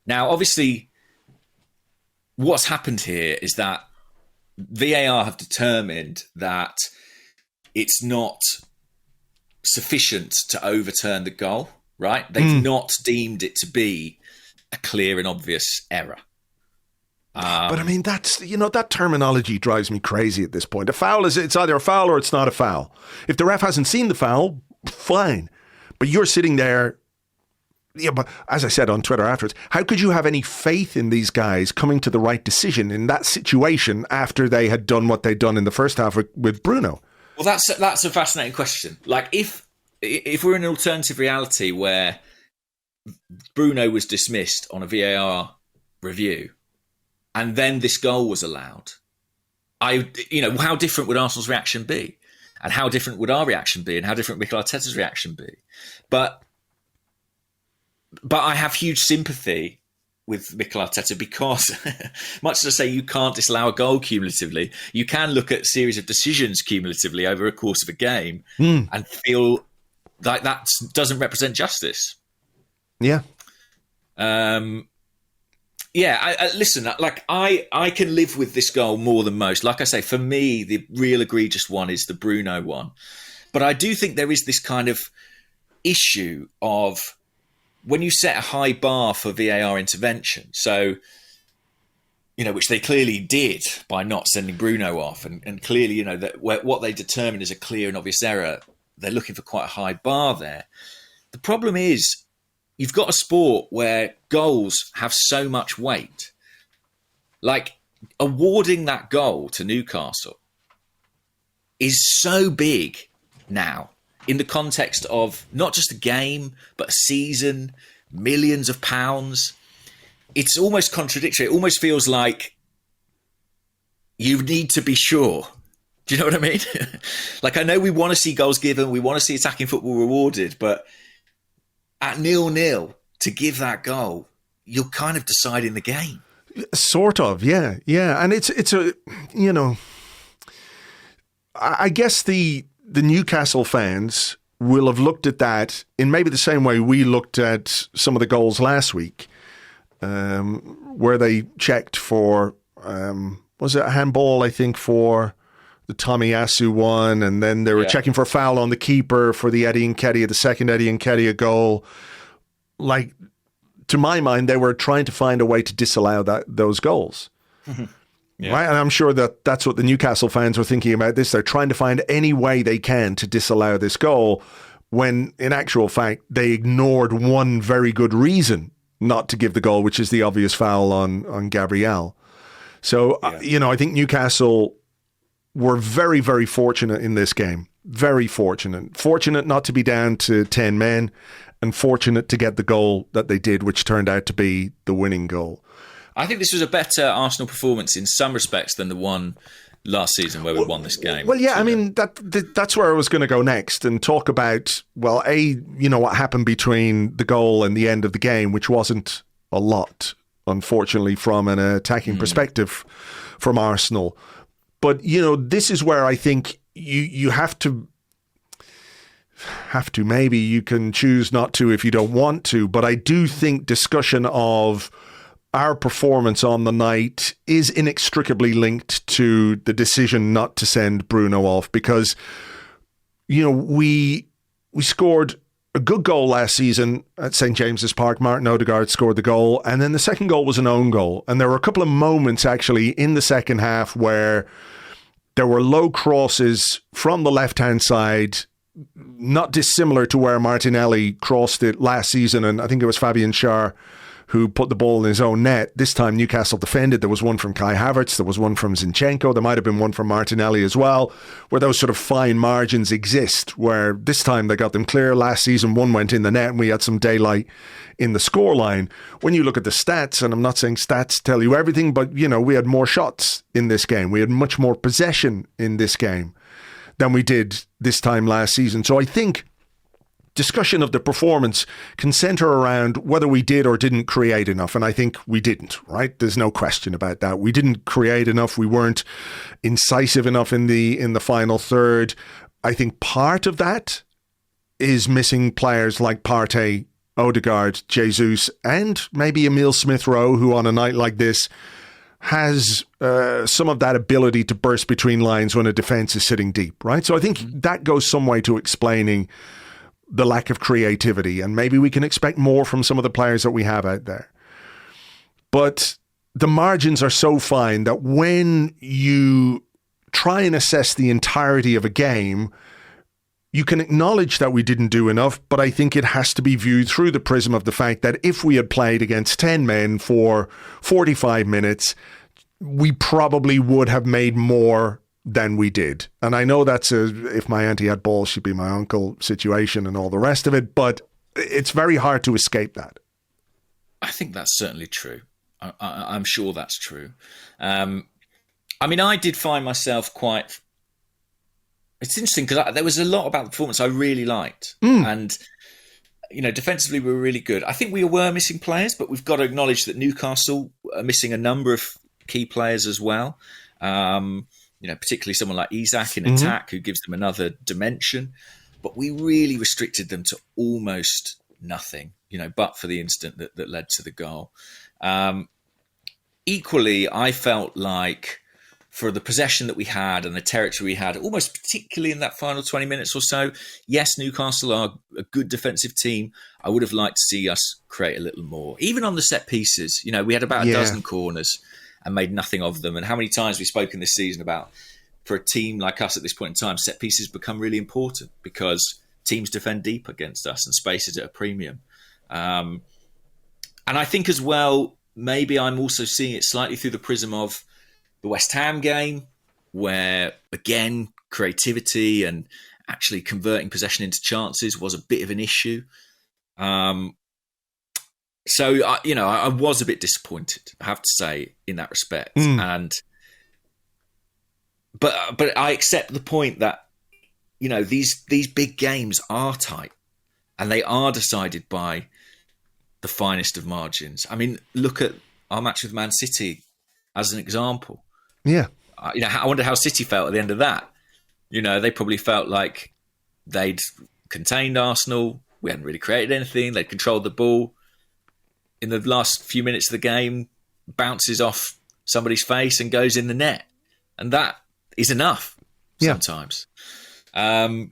Now, obviously, what's happened here is that VAR have determined that it's not sufficient to overturn the goal, right? They've not deemed it to be a clear and obvious error. But I mean, that's, that terminology drives me crazy at this point. A foul it's either a foul or it's not a foul. If the ref hasn't seen the foul, fine. But you're sitting there. Yeah, but as I said on Twitter afterwards, how could you have any faith in these guys coming to the right decision in that situation after they had done what they'd done in the first half with Bruno? Well, that's a fascinating question. Like, if we're in an alternative reality where Bruno was dismissed on a VAR review and then this goal was allowed, how different would Arsenal's reaction be? And how different would our reaction be? And how different Mikel Arteta's reaction be? But I have huge sympathy with Mikel Arteta because, much as I say you can't disallow a goal cumulatively, you can look at a series of decisions cumulatively over a course of a game and feel like that doesn't represent justice. Yeah. Listen, like I can live with this goal more than most. Like I say, for me, the real egregious one is the Bruno one. But I do think there is this kind of issue of when you set a high bar for VAR intervention, so, which they clearly did by not sending Bruno off, and clearly, that what they determined is a clear and obvious error, they're looking for quite a high bar there. The problem is you've got a sport where goals have so much weight. Like, awarding that goal to Newcastle is so big now in the context of not just a game, but a season, millions of pounds. It's almost contradictory. It almost feels like you need to be sure. Do you know what I mean? Like, I know we want to see goals given, we want to see attacking football rewarded, but at 0-0 to give that goal, you're kind of deciding the game. Sort of, yeah. And it's a, I guess the Newcastle fans will have looked at that in maybe the same way we looked at some of the goals last week, where they checked for, was it a handball, I think, for the Tomiyasu one, and then they were checking for a foul on the keeper for the Eddie Nketiah, the second Eddie Nketiah goal. Like, to my mind, they were trying to find a way to disallow those goals. Yeah. Right? And I'm sure that's what the Newcastle fans were thinking about this. They're trying to find any way they can to disallow this goal, when in actual fact, they ignored one very good reason not to give the goal, which is the obvious foul on Gabriel. So, I think Newcastle were very, very fortunate in this game. Very fortunate. Fortunate not to be down to 10 men, and fortunate to get the goal that they did, which turned out to be the winning goal. I think this was a better Arsenal performance in some respects than the one last season where we won this game. Well, yeah, I mean, that's where I was going to go next and talk about, well, what happened between the goal and the end of the game, which wasn't a lot, unfortunately, from an attacking perspective from Arsenal. But, this is where I think you have to, maybe you can choose not to if you don't want to, but I do think discussion of our performance on the night is inextricably linked to the decision not to send Bruno off, because, we scored a good goal last season at St. James's Park. Martin Odegaard scored the goal, and then the second goal was an own goal. And there were a couple of moments actually in the second half where there were low crosses from the left-hand side, not dissimilar to where Martinelli crossed it last season, and I think it was Fabian Schär who put the ball in his own net. This time Newcastle defended. There was one from Kai Havertz. There was one from Zinchenko. There might have been one from Martinelli as well, where those sort of fine margins exist, where this time they got them clear. Last season, one went in the net and we had some daylight in the scoreline. When you look at the stats, and I'm not saying stats tell you everything, but, we had more shots in this game. We had much more possession in this game than we did this time last season. So I think discussion of the performance can center around whether we did or didn't create enough. And I think we didn't, right? There's no question about that. We didn't create enough. We weren't incisive enough in the final third. I think part of that is missing players like Partey, Odegaard, Jesus, and maybe Emile Smith-Rowe, who on a night like this has some of that ability to burst between lines when a defence is sitting deep, right? So I think that goes some way to explaining the lack of creativity, and maybe we can expect more from some of the players that we have out there. But the margins are so fine that when you try and assess the entirety of a game, you can acknowledge that we didn't do enough, but I think it has to be viewed through the prism of the fact that if we had played against 10 men for 45 minutes, we probably would have made more than we did. And I know that's if my auntie had balls, she'd be my uncle situation and all the rest of it, but it's very hard to escape that. I think that's certainly true. I'm sure that's true. I did find myself quite... It's interesting because there was a lot about the performance I really liked. And, defensively we were really good. I think we were missing players, but we've got to acknowledge that Newcastle are missing a number of key players as well. Particularly someone like Isak in attack, who gives them another dimension. But we really restricted them to almost nothing, but for the incident that led to the goal. Equally, I felt like for the possession that we had and the territory we had, almost particularly in that final 20 minutes or so, yes, Newcastle are a good defensive team. I would have liked to see us create a little more. Even on the set pieces, we had about a dozen corners and made nothing of them. And how many times we've spoken this season about, for a team like us at this point in time, set pieces become really important because teams defend deep against us and space is at a premium. And I think as well, maybe I'm also seeing it slightly through the prism of the West Ham game, where, again, creativity and actually converting possession into chances was a bit of an issue. So, I was a bit disappointed, I have to say, in that respect. But I accept the point that, these big games are tight and they are decided by the finest of margins. Look at our match with Man City as an example. Yeah. I wonder how City felt at the end of that. They probably felt like they'd contained Arsenal. We hadn't really created anything. They'd controlled the ball. In the last few minutes of the game, bounces off somebody's face and goes in the net. And that is enough sometimes. So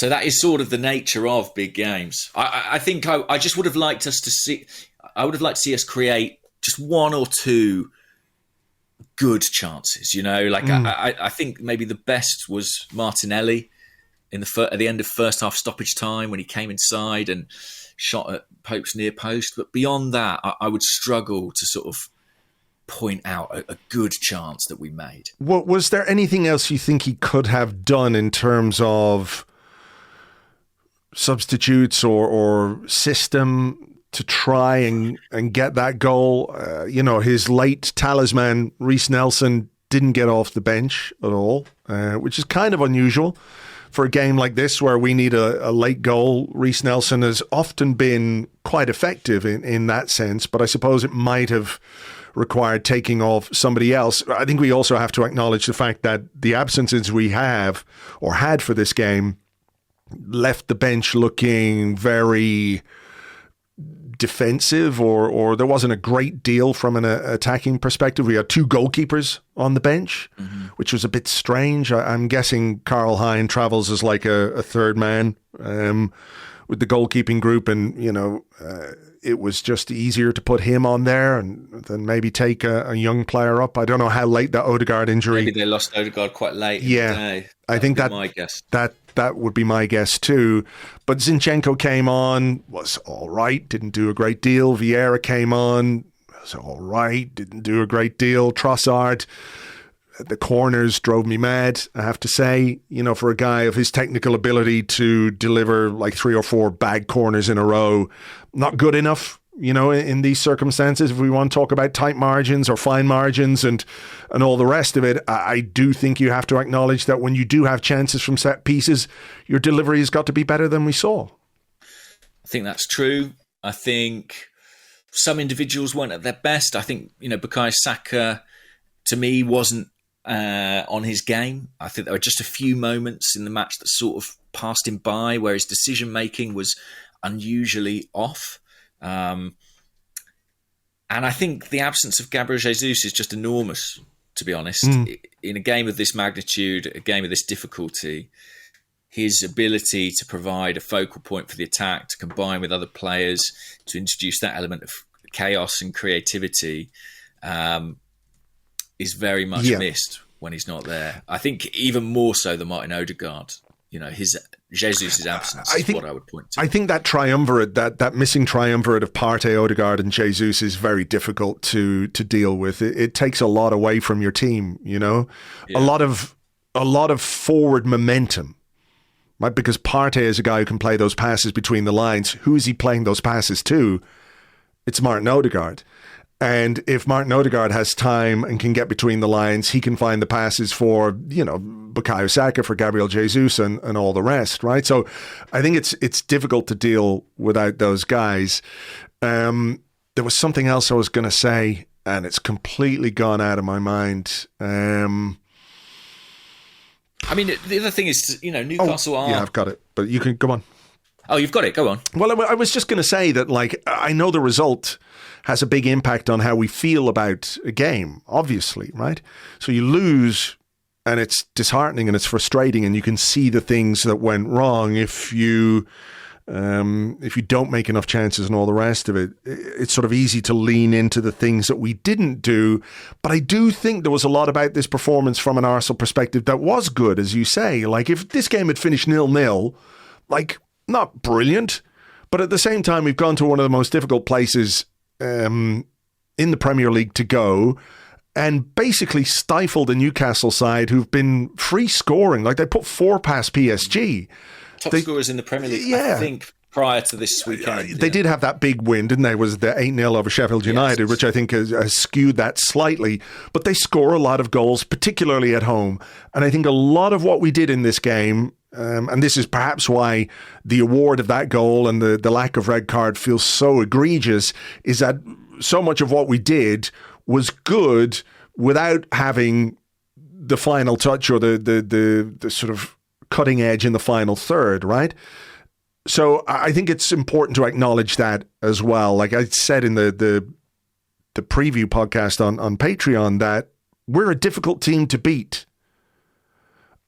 that is sort of the nature of big games. I think I just would have liked us to see... I would have liked to see us create just one or two good chances, I think maybe the best was Martinelli at the end of first half stoppage time when he came inside and shot at Pope's near post. But beyond that, I would struggle to sort of point out a good chance that we made. Well, was there anything else you think he could have done in terms of substitutes or system to try and get that goal? His late talisman, Reece Nelson, didn't get off the bench at all, which is kind of unusual for a game like this where we need a late goal. Reece Nelson has often been quite effective in that sense, but I suppose it might have required taking off somebody else. I think we also have to acknowledge the fact that the absences we have or had for this game left the bench looking very defensive, or there wasn't a great deal from an attacking perspective. We had two goalkeepers on the bench, which was a bit strange. I'm guessing Karl Hein travels as like a third man with the goalkeeping group, and it was just easier to put him on there and then maybe take a young player up. I don't know how late that Odegaard injury. Maybe they lost Odegaard quite late. Yeah, in the day. I think that my guess. that That would be my guess too. But Zinchenko came on, was all right, didn't do a great deal. Vieira came on, was all right, didn't do a great deal. Trossard, the corners drove me mad, I have to say. You know, for a guy of his technical ability to deliver like 3 or 4 bag corners in a row, not good enough. You know, in these circumstances, if we want to talk about tight margins or fine margins and all the rest of it, I do think you have to acknowledge that when you do have chances from set pieces, your delivery has got to be better than we saw. I think that's true. I think some individuals weren't at their best. I think, you know, Bukayo Saka, to me, wasn't on his game. I think there were just a few moments in the match that sort of passed him by where his decision-making was unusually off. And I think the absence of Gabriel Jesus is just enormous, to be honest. In a game of this magnitude, a game of this difficulty, his ability to provide a focal point for the attack, to combine with other players, to introduce that element of chaos and creativity is very much missed when he's not there. I think even more so than Martin Odegaard. You know, his Jesus' absence is what I would point to. I think that triumvirate, that missing triumvirate of Partey, Odegaard and Jesus is very difficult to deal with. It takes a lot away from your team, you know? Yeah. A lot of forward momentum, right? Because Partey is a guy who can play those passes between the lines. Who is he playing those passes to? It's Martin Odegaard. And if Martin Odegaard has time and can get between the lines, he can find the passes for, you know, Bukayo Saka, for Gabriel Jesus and all the rest, right? So I think it's difficult to deal without those guys. There was something else I was going to say, and it's completely gone out of my mind. I mean, the other thing is, you know, Newcastle are... Yeah, I've got it, but you can go on. Oh, you've got it. Go on. Well, I was just going to say that, like, I know the result has a big impact on how we feel about a game, obviously, right? So you lose and it's disheartening and it's frustrating and you can see the things that went wrong if you don't make enough chances and all the rest of it. It's sort of easy to lean into the things that we didn't do. But I do think there was a lot about this performance from an Arsenal perspective that was good, as you say. Like, if this game had finished 0-0, like, not brilliant, but at the same time, we've gone to one of the most difficult places in the Premier League to go and basically stifled a Newcastle side who've been free scoring. Like, they put 4 past PSG. Top scorers in the Premier League, I think, prior to this weekend. They did have that big win, didn't they? Was the 8-0 over Sheffield United, which I think has skewed that slightly. But they score a lot of goals, particularly at home. And I think a lot of what we did in this game, and this is perhaps why the award of that goal and the lack of red card feels so egregious, is that so much of what we did was good without having the final touch or the sort of cutting edge in the final third, right? So I think it's important to acknowledge that as well. Like I said in the preview podcast on Patreon, that we're a difficult team to beat.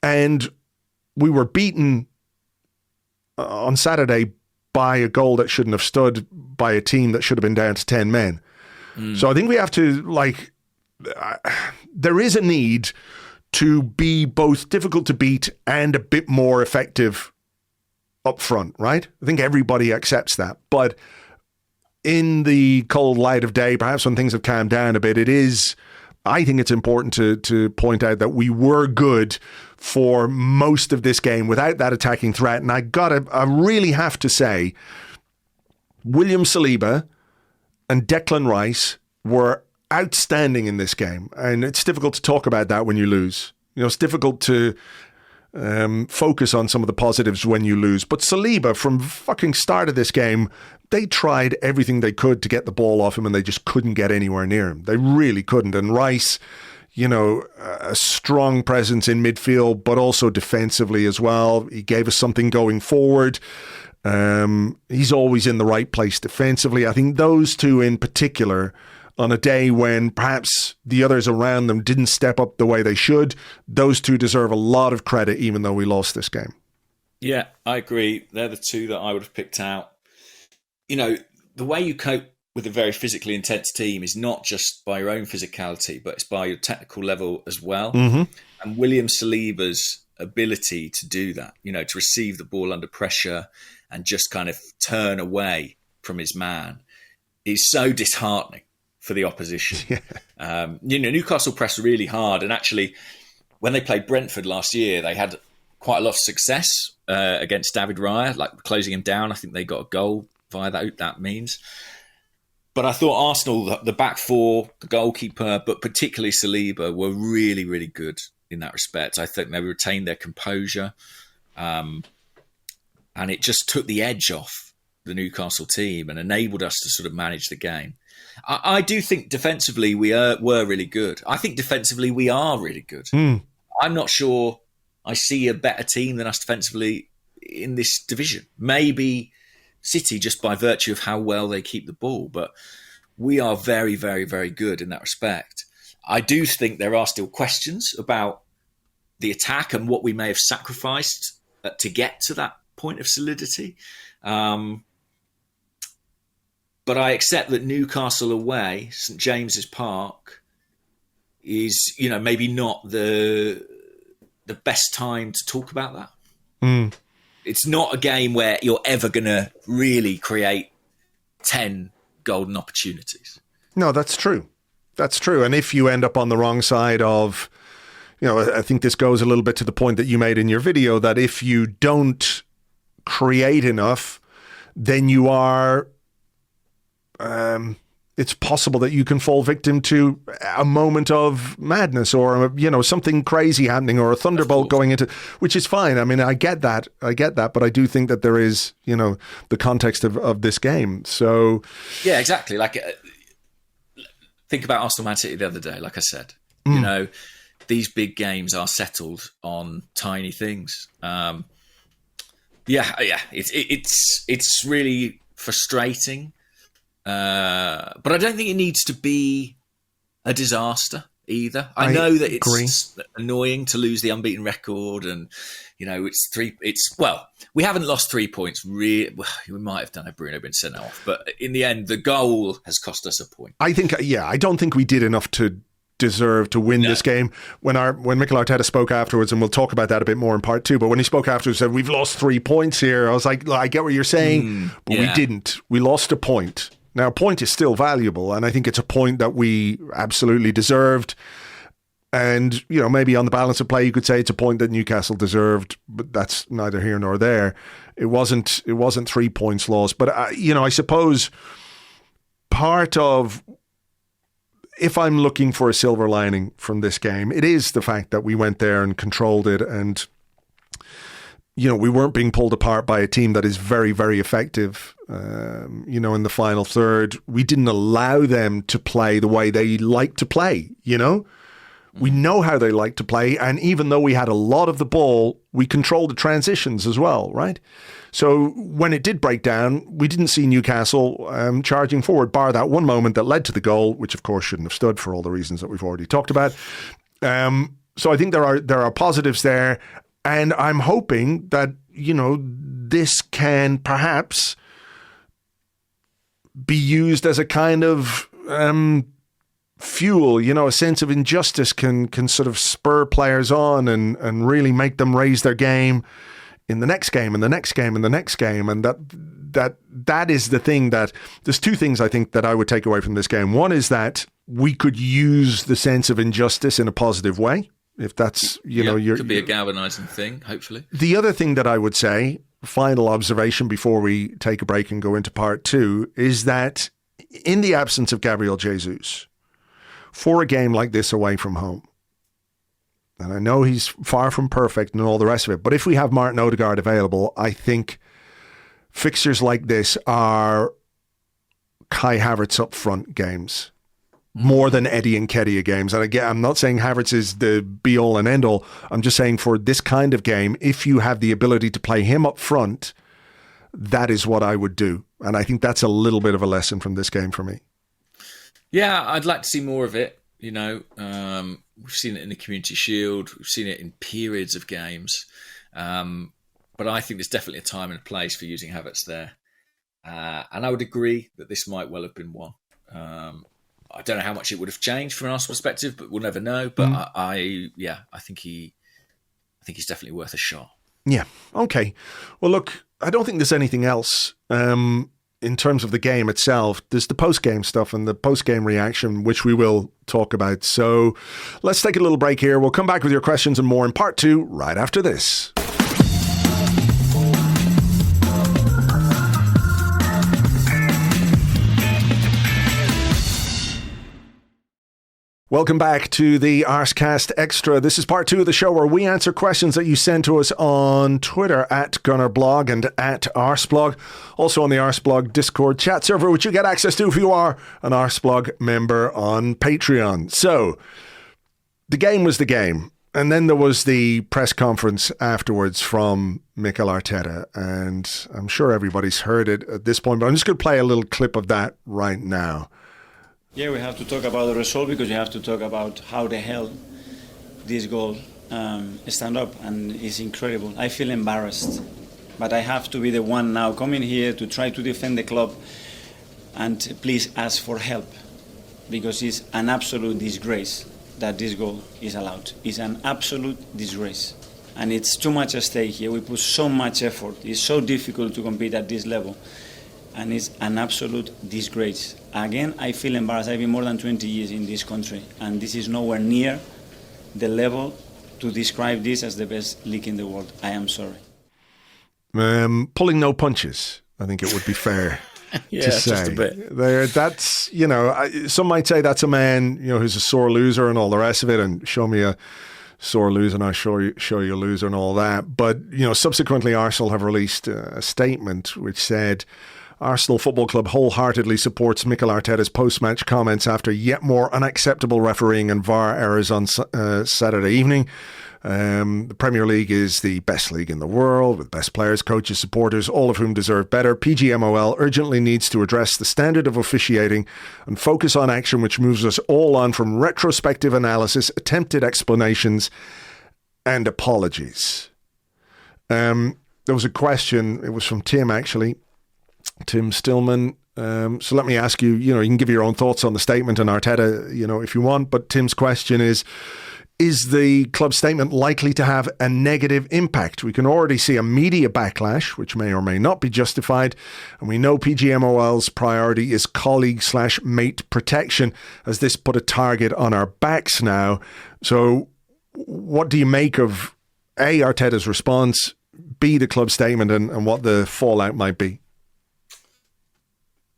And we were beaten on Saturday by a goal that shouldn't have stood, by a team that should have been down to 10 men. So I think we have to, like, there is a need to be both difficult to beat and a bit more effective up front, right? I think everybody accepts that. But in the cold light of day, perhaps when things have calmed down a bit, I think it's important to point out that we were good for most of this game without that attacking threat. And I really have to say, William Saliba and Declan Rice were outstanding in this game. And it's difficult to talk about that when you lose. You know, it's difficult to focus on some of the positives when you lose. But Saliba, from fucking start of this game, they tried everything they could to get the ball off him and they just couldn't get anywhere near him. They really couldn't. And Rice, you know, a strong presence in midfield, but also defensively as well. He gave us something going forward. He's always in the right place defensively. I think those two in particular, on a day when perhaps the others around them didn't step up the way they should, those two deserve a lot of credit, even though we lost this game. Yeah, I agree. They're the two that I would have picked out. You know, the way you cope with a very physically intense team is not just by your own physicality, but it's by your technical level as well. Mm-hmm. And William Saliba's ability to do that, to receive the ball under pressure and just kind of turn away from his man is so disheartening for the opposition. Yeah. Newcastle pressed really hard, and actually when they played Brentford last year, they had quite a lot of success against David Raya, like closing him down. I think they got a goal via that means. But I thought Arsenal, the back four, the goalkeeper, but particularly Saliba, were really, really good in that respect. I think they retained their composure, and it just took the edge off the Newcastle team and enabled us to sort of manage the game. I do think defensively we were really good. I think defensively we are really good. I'm not sure I see a better team than us defensively in this division. Maybe City, just by virtue of how well they keep the ball, but we are very, very, very good in that respect. I do think there are still questions about the attack and what we may have sacrificed to get to that point of solidity. But I accept that Newcastle away, St James's Park, is maybe not the best time to talk about that. It's not a game where you're ever going to really create 10 golden opportunities. No, that's true. That's true. And if you end up on the wrong side of, I think this goes a little bit to the point that you made in your video, that if you don't create enough, then you are, it's possible that you can fall victim to a moment of madness or, something crazy happening or a thunderbolt going into, which is fine. I mean, I get that, but I do think that there is, the context of this game. So, yeah, exactly. Like, think about Arsenal Man City the other day. Like I said, these big games are settled on tiny things. It's really frustrating. But I don't think it needs to be a disaster either. I know that it's annoying to lose the unbeaten record, and we haven't lost 3 points. We might have done if Bruno been sent off, but in the end, the goal has cost us a point. I think, I don't think we did enough to deserve to win this game. When Mikel Arteta spoke afterwards, and we'll talk about that a bit more in part 2, but when he spoke afterwards, he said, we've lost 3 points here. I was like, I get what you're saying, but we didn't. We lost a point. Now, a point is still valuable, and I think it's a point that we absolutely deserved. And, maybe on the balance of play, you could say it's a point that Newcastle deserved, but that's neither here nor there. It wasn't 3 points lost. But, I suppose part of, if I'm looking for a silver lining from this game, it is the fact that we went there and controlled it, and we weren't being pulled apart by a team that is very, very effective, in the final third. We didn't allow them to play the way they like to play, We know how they like to play, and even though we had a lot of the ball, we controlled the transitions as well, right? So when it did break down, we didn't see Newcastle charging forward, bar that one moment that led to the goal, which of course shouldn't have stood for all the reasons that we've already talked about. So I think there are positives there. And I'm hoping that, this can perhaps be used as a kind of fuel, a sense of injustice can sort of spur players on and really make them raise their game in the next game and the next game and the next game. And that is the thing that, there's 2 things I think that I would take away from this game. One is that we could use the sense of injustice in a positive way. If that's, it could be a galvanizing thing, hopefully. The other thing that I would say, final observation before we take a break and go into part 2, is that in the absence of Gabriel Jesus, for a game like this away from home, and I know he's far from perfect and all the rest of it, but if we have Martin Odegaard available, I think fixtures like this are Kai Havertz up front games. More than Eddie and Nketiah games. And again, I'm not saying Havertz is the be-all and end-all. I'm just saying for this kind of game, if you have the ability to play him up front, that is what I would do. And I think that's a little bit of a lesson from this game for me. Yeah, I'd like to see more of it. We've seen it in the Community Shield. We've seen it in periods of games. But I think there's definitely a time and a place for using Havertz there. And I would agree that this might well have been one. I don't know how much it would have changed from an Arsenal perspective, but we'll never know. But I think he I think he's definitely worth a shot. Yeah. Okay. Well, look, I don't think there's anything else in terms of the game itself. There's the post-game stuff and the post-game reaction, which we will talk about. So let's take a little break here. We'll come back with your questions and more in part 2 right after this. Welcome back to the Arsecast Extra. This is part 2 of the show where we answer questions that you send to us on Twitter at GunnerBlog and at Arseblog. Also on the Arseblog Discord chat server, which you get access to if you are an Arseblog member on Patreon. So, the game was the game. And then there was the press conference afterwards from Mikel Arteta. And I'm sure everybody's heard it at this point, but I'm just going to play a little clip of that right now. Yeah, we have to talk about the result because you have to talk about how the hell this goal stand up, and it's incredible. I feel embarrassed, but I have to be the one now coming here to try to defend the club and please ask for help, because it's an absolute disgrace that this goal is allowed. It's an absolute disgrace, and it's too much at stake here. We put so much effort. It's so difficult to compete at this level. And it's an absolute disgrace. Again, I feel embarrassed. I've been more than 20 years in this country, and this is nowhere near the level to describe this as the best league in the world. I am sorry. Pulling no punches, I think it would be fair Yeah, to say. just a bit. That's, some might say that's a man, who's a sore loser and all the rest of it, and show me a sore loser and I'll show you a loser and all that. But, subsequently Arsenal have released a statement which said, Arsenal Football Club wholeheartedly supports Mikel Arteta's post-match comments after yet more unacceptable refereeing and VAR errors on Saturday evening. The Premier League is the best league in the world, with best players, coaches, supporters, all of whom deserve better. PGMOL urgently needs to address the standard of officiating and focus on action which moves us all on from retrospective analysis, attempted explanations, and apologies. There was a question, it was from Tim actually, Tim Stillman. So let me ask you, you can give your own thoughts on the statement and Arteta, if you want. But Tim's question is the club statement likely to have a negative impact? We can already see a media backlash, which may or may not be justified. And we know PGMOL's priority is colleague/mate protection, as this put a target on our backs now. So what do you make of A, Arteta's response, B, the club statement, and what the fallout might be?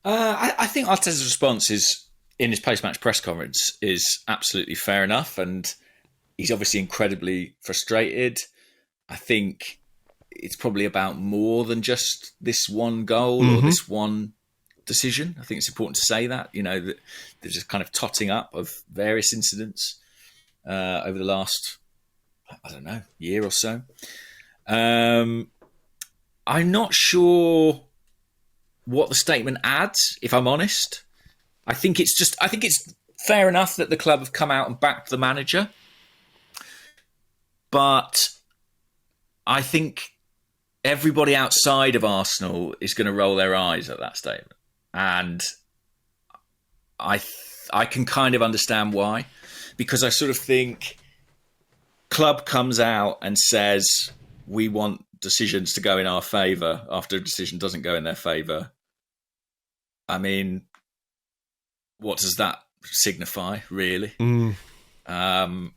I think Arteta's response in his post-match press conference is absolutely fair enough, and he's obviously incredibly frustrated. I think it's probably about more than just this one goal or this one decision. I think it's important to say that, that there's just kind of totting up of various incidents over the last, year or so. I'm not sure what the statement adds, if I'm honest. I think it's fair enough that the club have come out and backed the manager. But I think everybody outside of Arsenal is going to roll their eyes at that statement. And I can kind of understand why. Because I sort of think club comes out and says, we want decisions to go in our favour after a decision doesn't go in their favour. I mean, what does that signify, really? I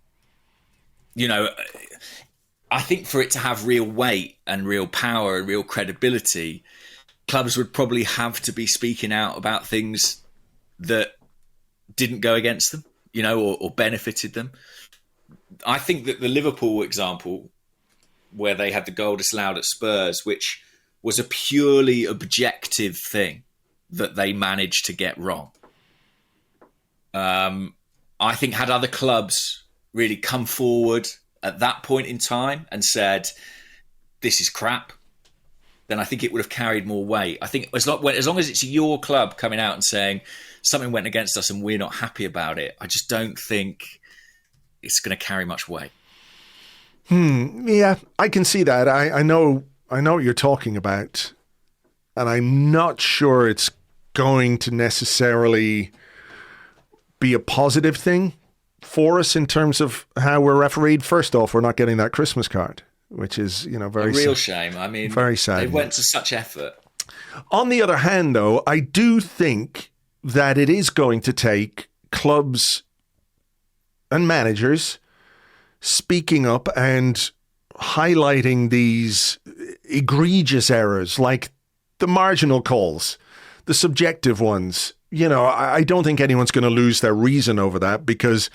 think for it to have real weight and real power and real credibility, clubs would probably have to be speaking out about things that didn't go against them, or benefited them. I think that the Liverpool example, where they had the goal disallowed at Spurs, which was a purely objective thing that they managed to get wrong. I think had other clubs really come forward at that point in time and said, this is crap, then I think it would have carried more weight. I think as long as it's your club coming out and saying something went against us and we're not happy about it, I just don't think it's going to carry much weight. Yeah, I can see that. I know what you're talking about, and I'm not sure it's going to necessarily be a positive thing for us in terms of how we're refereed. First off, we're not getting that Christmas card, which is, very a real shame. I mean, very sad. They went to such effort. On the other hand, though, I do think that it is going to take clubs and managers speaking up and highlighting these egregious errors, like the marginal calls, the subjective ones. I don't think anyone's going to lose their reason over that, because,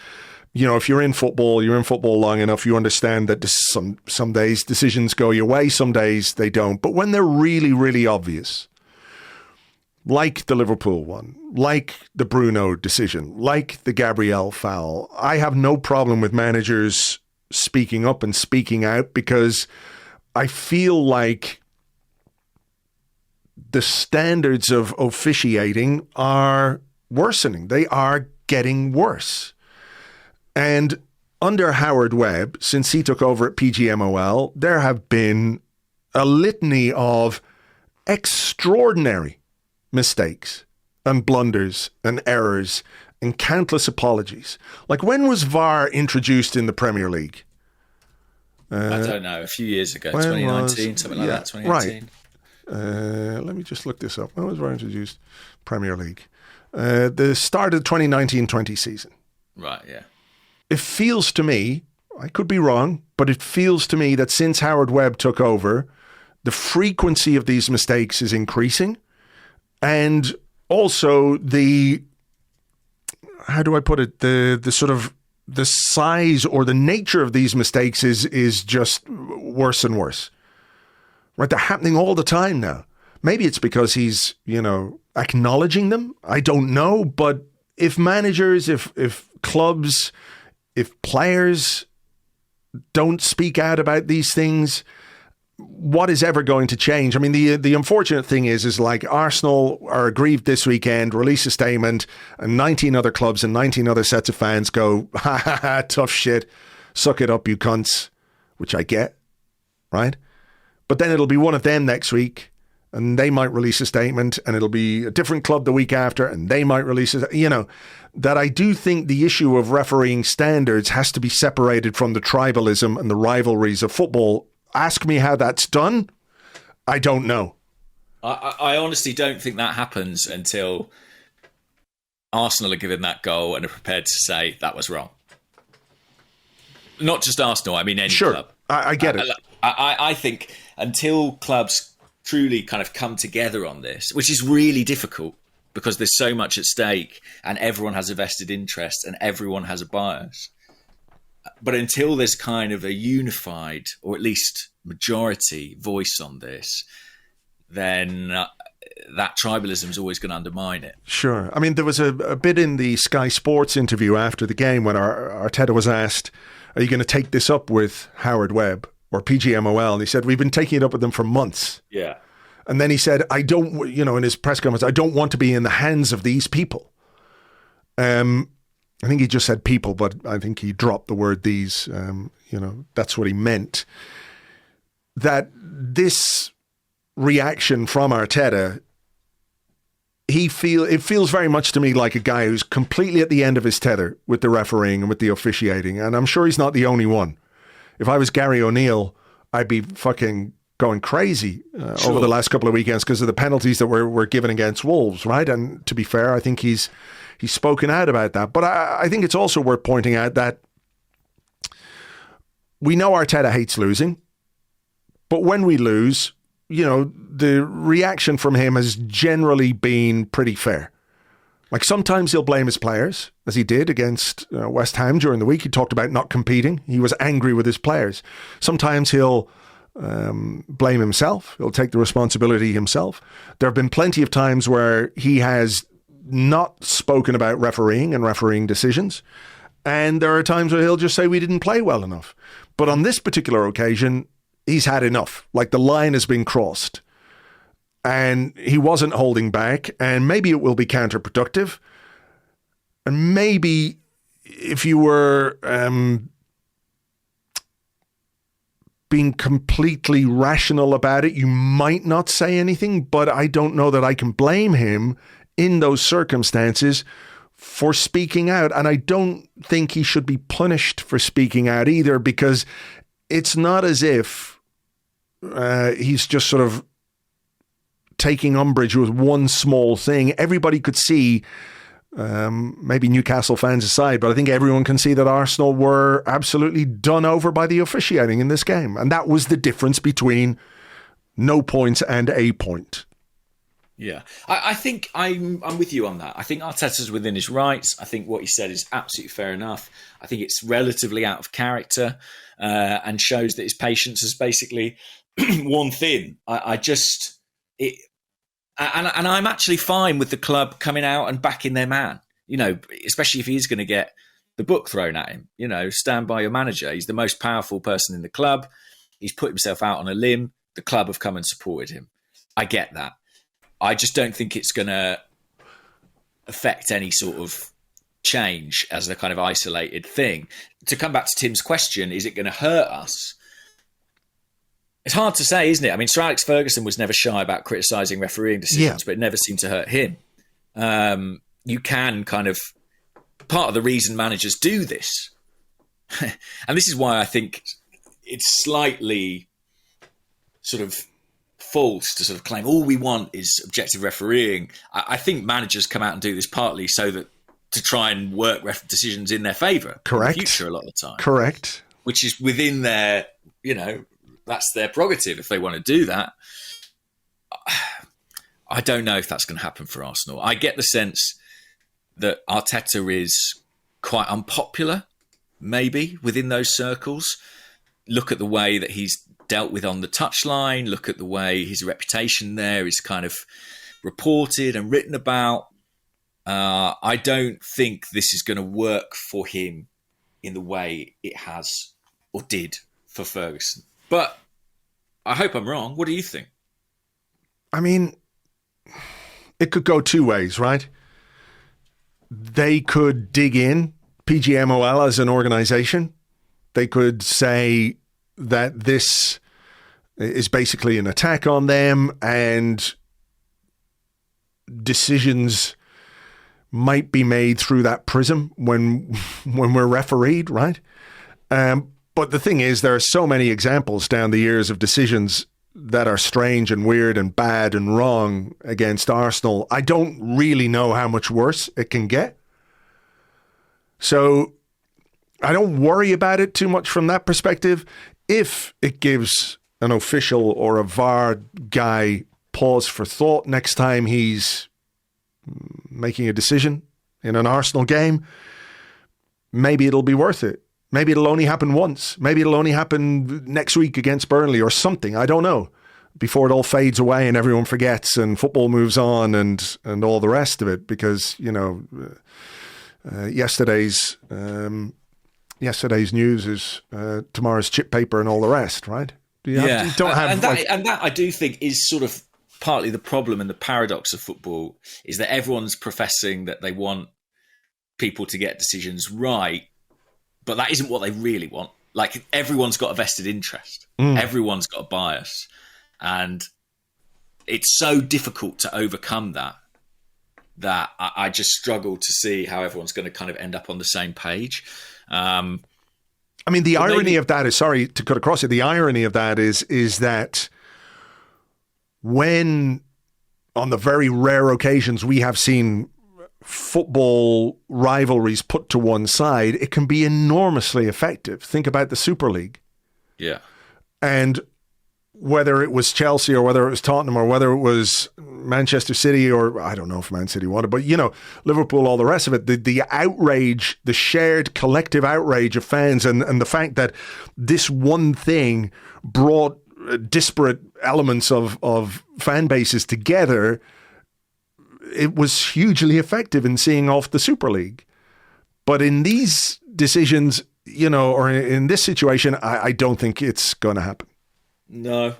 if you're in football long enough, you understand that some days decisions go your way, some days they don't. But when they're really, really obvious, like the Liverpool one, like the Bruno decision, like the Gabriel foul, I have no problem with managers speaking up and speaking out, because I feel like the standards of officiating are worsening. They are getting worse. And under Howard Webb, since he took over at PGMOL, there have been a litany of extraordinary mistakes and blunders and errors and countless apologies. Like, when was VAR introduced in the Premier League? I don't know, a few years ago, 2019, something like that, 2018. Right. Let me just look this up. When was VAR introduced? Premier League. The start of the 2019-20 season. Right, yeah. It feels to me, I could be wrong, but it feels to me that since Howard Webb took over, the frequency of these mistakes is increasing. And also how do I put it? The sort of the size or the nature of these mistakes is just worse and worse. Right? They're happening all the time now. Maybe it's because he's, acknowledging them. I don't know. But if managers, if clubs, if players don't speak out about these things, what is ever going to change? I mean, the unfortunate thing is like Arsenal are aggrieved this weekend, release a statement, and 19 other clubs and 19 other sets of fans go, ha ha ha, tough shit, suck it up, you cunts, which I get, right? But then it'll be one of them next week, and they might release a statement, and it'll be a different club the week after, and they might release it. That I do think the issue of refereeing standards has to be separated from the tribalism and the rivalries of football. Ask me how that's done. I don't know. I honestly don't think that happens until Arsenal are given that goal and are prepared to say that was wrong. Not just Arsenal, I mean any club. I get it. I think until clubs truly kind of come together on this, which is really difficult because there's so much at stake and everyone has a vested interest and everyone has a bias. But until there's kind of a unified, or at least majority voice on this, then that tribalism is always going to undermine it. Sure. I mean, there was a bit in the Sky Sports interview after the game when Arteta was asked, are you going to take this up with Howard Webb or PGMOL? And he said, we've been taking it up with them for months. Yeah. And then he said, I don't, in his press conference, I don't want to be in the hands of these people. I think he just said people, but I think he dropped the word these. That's what he meant. That this reaction from Arteta, it feels very much to me like a guy who's completely at the end of his tether with the refereeing and with the officiating. And I'm sure he's not the only one. If I was Gary O'Neill, I'd be fucking going crazy over the last couple of weekends because of the penalties that were given against Wolves, right? And to be fair, I think he's spoken out about that. But I think it's also worth pointing out that we know Arteta hates losing. But when we lose, the reaction from him has generally been pretty fair. Like sometimes he'll blame his players, as he did against West Ham during the week. He talked about not competing. He was angry with his players. Sometimes he'll blame himself. He'll take the responsibility himself. There have been plenty of times where he has not spoken about refereeing and refereeing decisions. And there are times where he'll just say we didn't play well enough. But on this particular occasion, he's had enough. Like the line has been crossed. And he wasn't holding back. And maybe it will be counterproductive. And maybe if you were being completely rational about it, you might not say anything. But I don't know that I can blame him in those circumstances for speaking out. And I don't think he should be punished for speaking out either, because it's not as if he's just sort of taking umbrage with one small thing. Everybody could see, maybe Newcastle fans aside, but I think everyone can see that Arsenal were absolutely done over by the officiating in this game. And that was the difference between no points and a point. Yeah, I think I'm with you on that. I think Arteta's within his rights. I think what he said is absolutely fair enough. I think it's relatively out of character and shows that his patience is basically worn thin. And I'm actually fine with the club coming out and backing their man, you know, especially if he's going to get the book thrown at him. You know, stand by your manager. He's the most powerful person in the club. He's put himself out on a limb. The club have come and supported him. I get that. I just don't think it's going to affect any sort of change as a kind of isolated thing. To come back to Tim's question, is it going to hurt us? It's hard to say, isn't it? I mean, Sir Alex Ferguson was never shy about criticising refereeing decisions, but it never seemed to hurt him. You can kind of... Part of the reason managers do this, and this is why I think it's slightly sort of false to sort of claim all we want is objective refereeing. I think managers come out and do this partly so that to try and work decisions in their favour. Correct. In the future, a lot of the time. Correct. Which is within their, you know, that's their prerogative if they want to do that. I don't know if that's going to happen for Arsenal. I get the sense that Arteta is quite unpopular, maybe, within those circles. Look at the way that he's dealt with on the touchline. Look at the way his reputation there is kind of reported and written about. I don't think this is going to work for him in the way it has or did for Ferguson. But I hope I'm wrong. What do you think? I mean, it could go two ways, right? They could dig in, PGMOL as an organisation. They could say that this is basically an attack on them and decisions might be made through that prism when we're refereed, right? But the thing is, there are so many examples down the years of decisions that are strange and weird and bad and wrong against Arsenal. I don't really know how much worse it can get. So I don't worry about it too much from that perspective. If it gives an official or a VAR guy pause for thought next time he's making a decision in an Arsenal game, maybe it'll be worth it. Maybe it'll only happen once. Maybe it'll only happen next week against Burnley or something. I don't know. Before it all fades away and everyone forgets and football moves on and all the rest of it, because, you know, yesterday's news is tomorrow's chip paper and all the rest, right? That I do think is sort of partly the problem and the paradox of football, is that everyone's professing that they want people to get decisions right, but that isn't what they really want. Like, everyone's got a vested interest. Everyone's got a bias. And it's so difficult to overcome that I just struggle to see how everyone's going to kind of end up on the same page. I mean, the irony of that is, sorry to cut across it, the irony of that is that when, on the very rare occasions we have seen football rivalries put to one side, it can be enormously effective. Think about the Super League. Yeah. And whether it was Chelsea or whether it was Tottenham or whether it was Manchester City or, I don't know if Man City wanted, but, you know, Liverpool, all the rest of it, the outrage, the shared collective outrage of fans and the fact that this one thing brought disparate elements of fan bases together, it was hugely effective in seeing off the Super League. But in these decisions, you know, or in this situation, I don't think it's going to happen. No.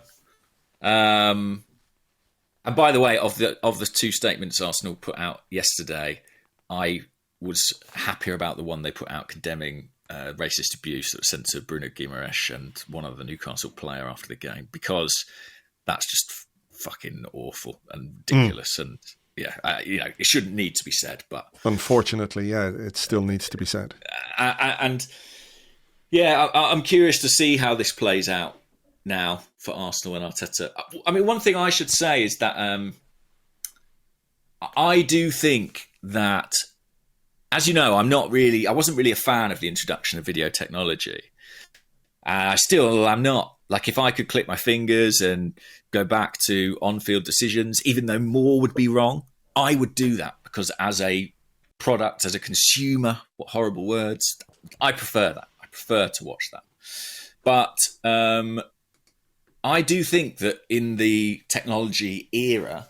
And by the way, of the two statements Arsenal put out yesterday, I was happier about the one they put out condemning racist abuse that was sent to Bruno Guimares and one other Newcastle player after the game, because that's just fucking awful and ridiculous. And it shouldn't need to be said, but unfortunately, yeah, it still needs to be said. I'm curious to see how this plays out now for Arsenal and Arteta. I mean, one thing I should say is that I do think that, as you know, I wasn't really a fan of the introduction of video technology. I still am not. Like, if I could click my fingers and go back to on-field decisions, even though more would be wrong, I would do that, because as a product, as a consumer, what horrible words, I prefer that. I prefer to watch that. But I do think that in the technology era,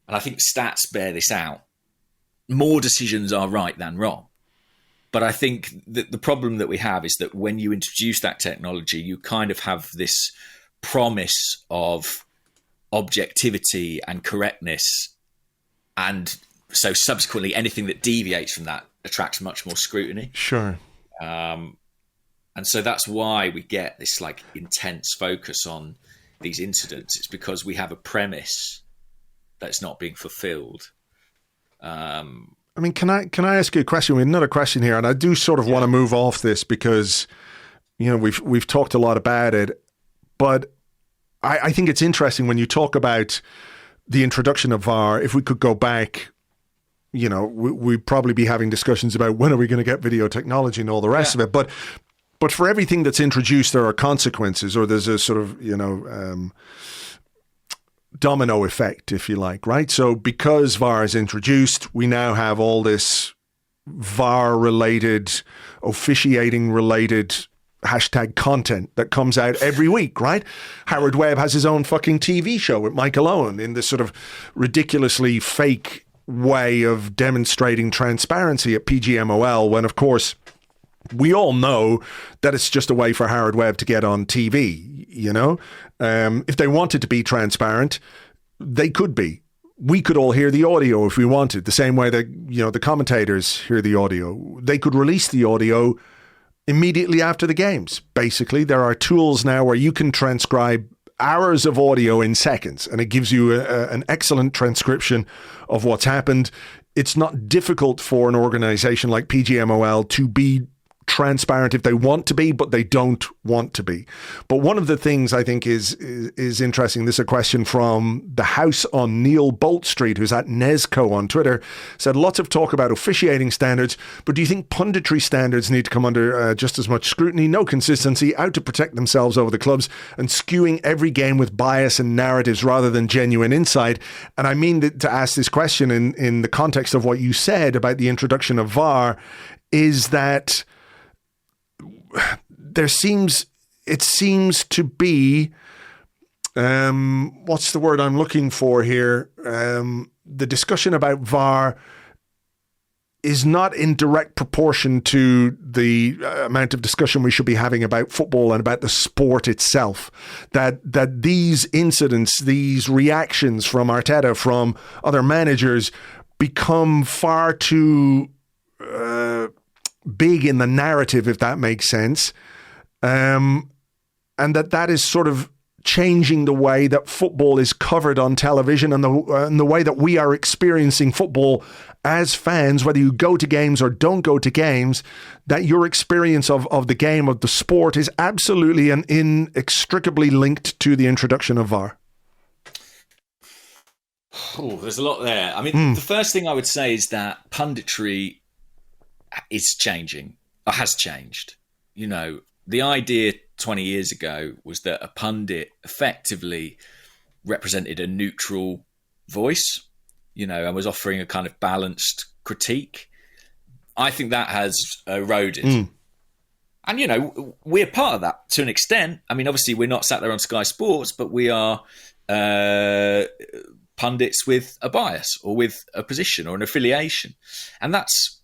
and I think stats bear this out, more decisions are right than wrong. But I think that the problem that we have is that when you introduce that technology, you kind of have this promise of objectivity and correctness. And so subsequently, anything that deviates from that attracts much more scrutiny. Sure. And so that's why we get this like intense focus on these incidents. It's because we have a premise that's not being fulfilled. I mean, can I ask you a question? We have another question here, and I do sort of want to move off this because, we've talked a lot about it, but I think it's interesting when you talk about the introduction of VAR. If we could go back, we'd probably be having discussions about when are we going to get video technology and all the rest of it. But for everything that's introduced, there are consequences, or there's a sort of, domino effect, if you like, right? So because VAR is introduced, we now have all this VAR-related, officiating-related hashtag content that comes out every week, right? Howard Webb has his own fucking TV show with Michael Owen in this sort of ridiculously fake way of demonstrating transparency at PGMOL, when, of course, we all know that it's just a way for Howard Webb to get on TV, If they wanted to be transparent, they could be. We could all hear the audio if we wanted, the same way that, the commentators hear the audio. They could release the audio immediately after the games. Basically, there are tools now where you can transcribe hours of audio in seconds, and it gives you an excellent transcription of what's happened. It's not difficult for an organization like PGMOL to be transparent if they want to be, but they don't want to be. But one of the things I think is interesting, this is a question from the house on Neil Bolt Street, who's at Nesco on Twitter, said lots of talk about officiating standards, but do you think punditry standards need to come under just as much scrutiny? No consistency, out to protect themselves over the clubs and skewing every game with bias and narratives rather than genuine insight. And I mean to ask this question in the context of what you said about the introduction of VAR, is that it seems to be, what's the word I'm looking for here? The discussion about VAR is not in direct proportion to the amount of discussion we should be having about football and about the sport itself. That these incidents, these reactions from Arteta, from other managers, become far too big in the narrative, if that makes sense, and that is sort of changing the way that football is covered on television and the way that we are experiencing football as fans, whether you go to games or don't go to games, that your experience of the game, of the sport, is absolutely and inextricably linked to the introduction of VAR. Oh, there's a lot there. I mean, the first thing I would say is that punditry is changing, or has changed. The idea 20 years ago was that a pundit effectively represented a neutral voice, and was offering a kind of balanced critique. I think that has eroded. And, we're part of that to an extent. I mean, obviously, we're not sat there on Sky Sports, but we are pundits with a bias or with a position or an affiliation. And that's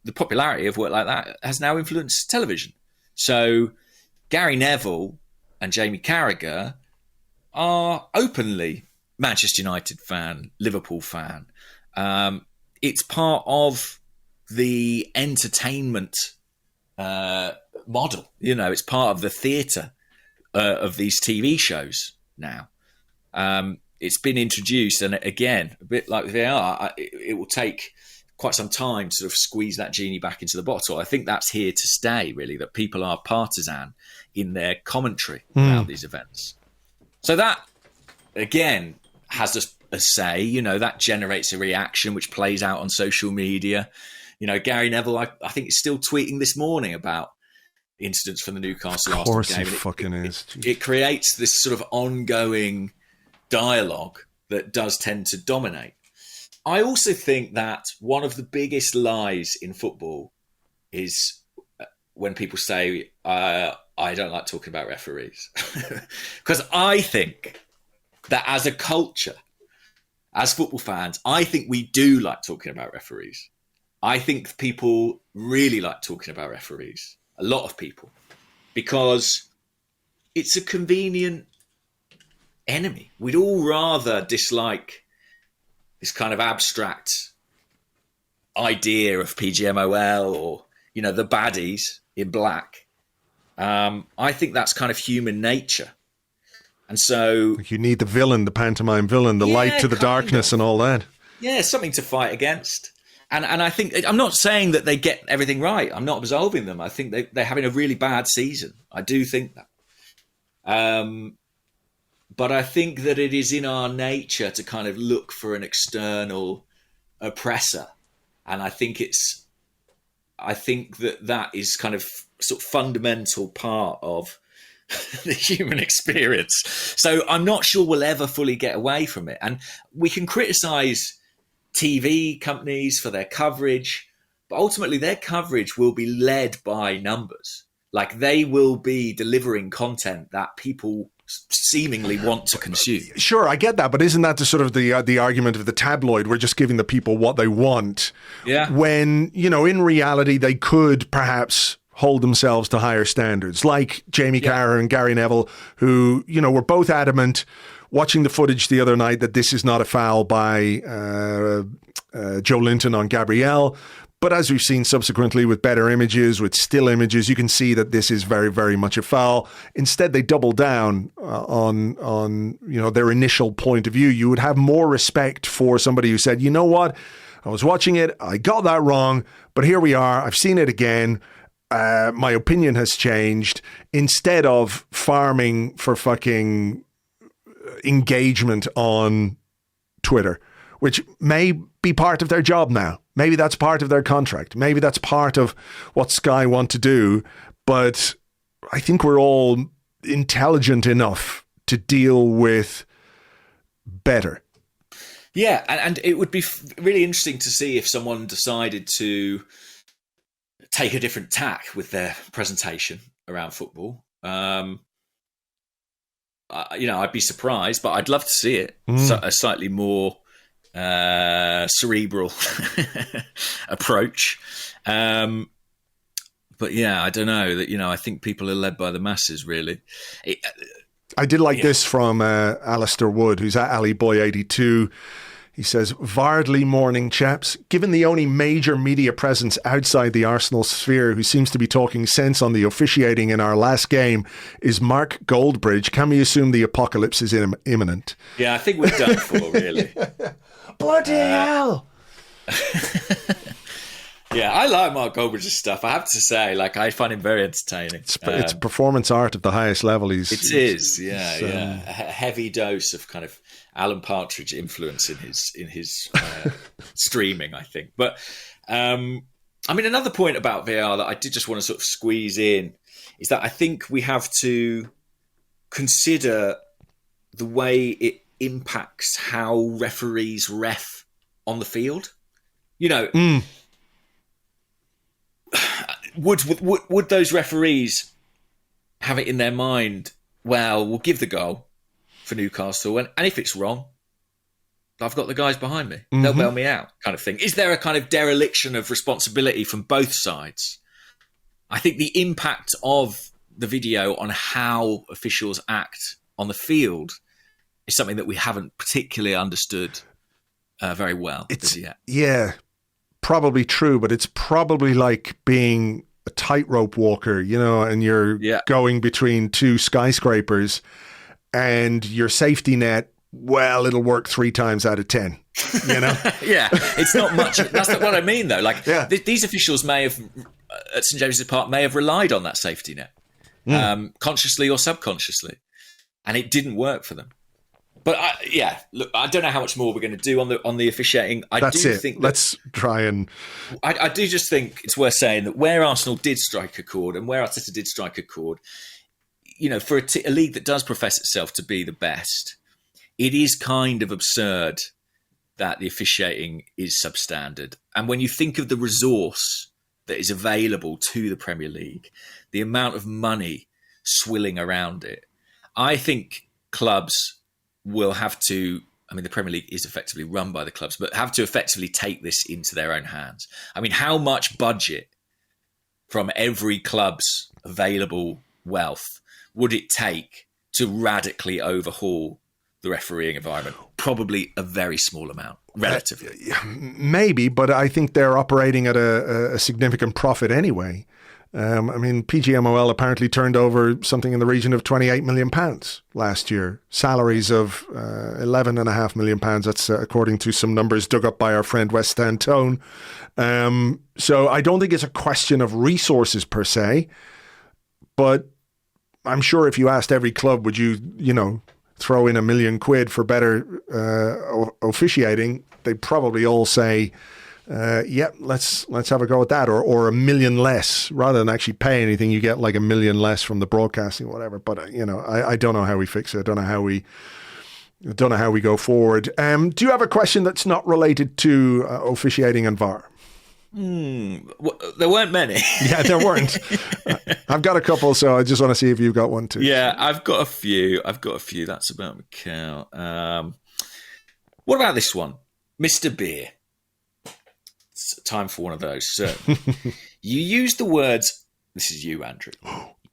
the popularity of work like that has now influenced television. So Gary Neville and Jamie Carragher are openly Manchester United fan, Liverpool fan. It's part of the entertainment model. It's part of the theatre of these TV shows now. it's been introduced, and again, a bit like VAR, it will take quite some time to sort of squeeze that genie back into the bottle. I think that's here to stay, really, that people are partisan in their commentary about these events. So that, again, has a say, you know, that generates a reaction which plays out on social media. You know, Gary Neville, I think, is still tweeting this morning about incidents from the Newcastle Arsenal game. Of course he fucking is. It creates this sort of ongoing dialogue that does tend to dominate. I also think that one of the biggest lies in football is when people say, I don't like talking about referees. Because I think that as a culture, as football fans, I think we do like talking about referees. I think people really like talking about referees. A lot of people. Because it's a convenient enemy. We'd all rather dislike this kind of abstract idea of PGMOL or, you know, the baddies in black. I think that's kind of human nature. And so... You need the villain, the pantomime villain, the light to the darkness and all that. Yeah, something to fight against. And I think... I'm not saying that they get everything right. I'm not absolving them. I think they're having a really bad season. I do think that. But I think that it is in our nature to kind of look for an external oppressor. And I think that is kind of sort of fundamental part of the human experience. So I'm not sure we'll ever fully get away from it. And we can criticize TV companies for their coverage, but ultimately their coverage will be led by numbers. Like, they will be delivering content that people seemingly want to consume. Sure, I get that, but isn't that the sort of the argument of the tabloid? We're just giving the people what they want. Yeah. When, you know, in reality, they could perhaps hold themselves to higher standards, like Jamie Carragher and Gary Neville, who, you know, were both adamant watching the footage the other night that this is not a foul by Joe Linton on Gabriel. But as we've seen subsequently with better images, with still images, you can see that this is very, very much a foul. Instead, they double down on you know, their initial point of view. You would have more respect for somebody who said, you know what, I was watching it, I got that wrong, but here we are, I've seen it again. My opinion has changed. Instead of farming for fucking engagement on Twitter, which may be part of their job now. Maybe that's part of their contract. Maybe that's part of what Sky want to do. But I think we're all intelligent enough to deal with better. Yeah, and it would be really interesting to see if someone decided to take a different tack with their presentation around football. You know, I'd be surprised, but I'd love to see it. A slightly more cerebral approach. But yeah, I don't know that, you know, I think people are led by the masses, really. I did like this from Alistair Wood, who's at AliBoy82. He says, Vardly morning, chaps. Given the only major media presence outside the Arsenal sphere who seems to be talking sense on the officiating in our last game is Mark Goldbridge, can we assume the apocalypse is imminent? Yeah, I think we're done for, really. Bloody hell! Yeah, I like Mark Goldbridge's stuff. I have to say, like, I find him very entertaining. It's performance art at the highest level. A heavy dose of kind of Alan Partridge influence in his streaming, I think. But I mean, another point about VAR that I did just want to sort of squeeze in is that I think we have to consider the way it impacts how referees ref on the field. You know, would those referees have it in their mind, well, we'll give the goal for Newcastle, and if it's wrong, I've got the guys behind me. They'll bail me out, kind of thing. Is there a kind of dereliction of responsibility from both sides? I think the impact of the video on how officials act on the field is something that we haven't particularly understood very well as yet. Yeah, probably true, but it's probably like being a tightrope walker, you know, and you're going between two skyscrapers, and your safety net well, it'll work 3 times out of 10, you know? Yeah, it's not much. That's not what I mean, though. Like, these officials may have, at St James's Park, may have relied on that safety net, consciously or subconsciously, and it didn't work for them. But look, I don't know how much more we're going to do on the officiating. Let's try and. I do just think it's worth saying that where Arsenal did strike a chord and where Arteta did strike a chord, you know, for a league that does profess itself to be the best, it is kind of absurd that the officiating is substandard. And when you think of the resource that is available to the Premier League, the amount of money swilling around it, I think clubs will have to, I mean, the Premier League is effectively run by the clubs, but have to effectively take this into their own hands. I mean, how much budget from every club's available wealth would it take to radically overhaul the refereeing environment? Probably a very small amount, relatively. Maybe, but I think they're operating at a significant profit anyway. I mean, PGMOL apparently turned over something in the region of £28 million last year. Salaries of £11.5 million. That's according to some numbers dug up by our friend West Stand Tone. So I don't think it's a question of resources per se, but I'm sure if you asked every club, would you throw in £1 million for better officiating, they'd probably all say, let's have a go at that, or $1 million less rather than actually pay anything. You get like $1 million less from the broadcasting, or whatever. But I don't know how we fix it. I don't know how we go forward. Do you have a question that's not related to officiating and VAR? Well, there weren't many. Yeah, there weren't. I've got a couple, so I just want to see if you've got one too. Yeah, I've got a few. That's about Mikel. What about this one? Mr. Beer. It's time for one of those. So, you used the words, this is you, Andrew.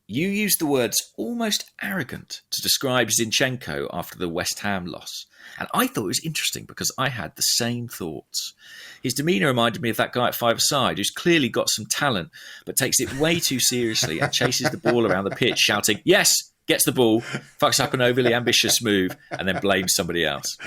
You used the words almost arrogant to describe Zinchenko after the West Ham loss. And I thought it was interesting because I had the same thoughts. His demeanour reminded me of that guy at five-a-side who's clearly got some talent, but takes it way too seriously and chases the ball around the pitch, shouting, yes, gets the ball, fucks up an overly ambitious move, and then blames somebody else.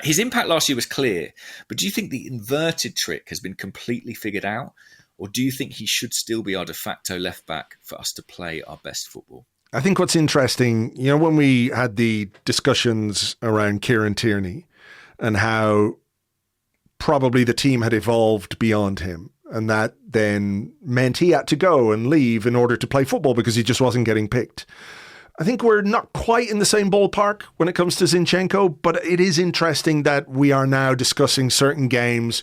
His impact last year was clear, but do you think the inverted trick has been completely figured out? Or do you think he should still be our de facto left-back for us to play our best football? I think what's interesting, when we had the discussions around Kieran Tierney and how probably the team had evolved beyond him, and that then meant he had to go and leave in order to play football because he just wasn't getting picked. I think we're not quite in the same ballpark when it comes to Zinchenko, but it is interesting that we are now discussing certain games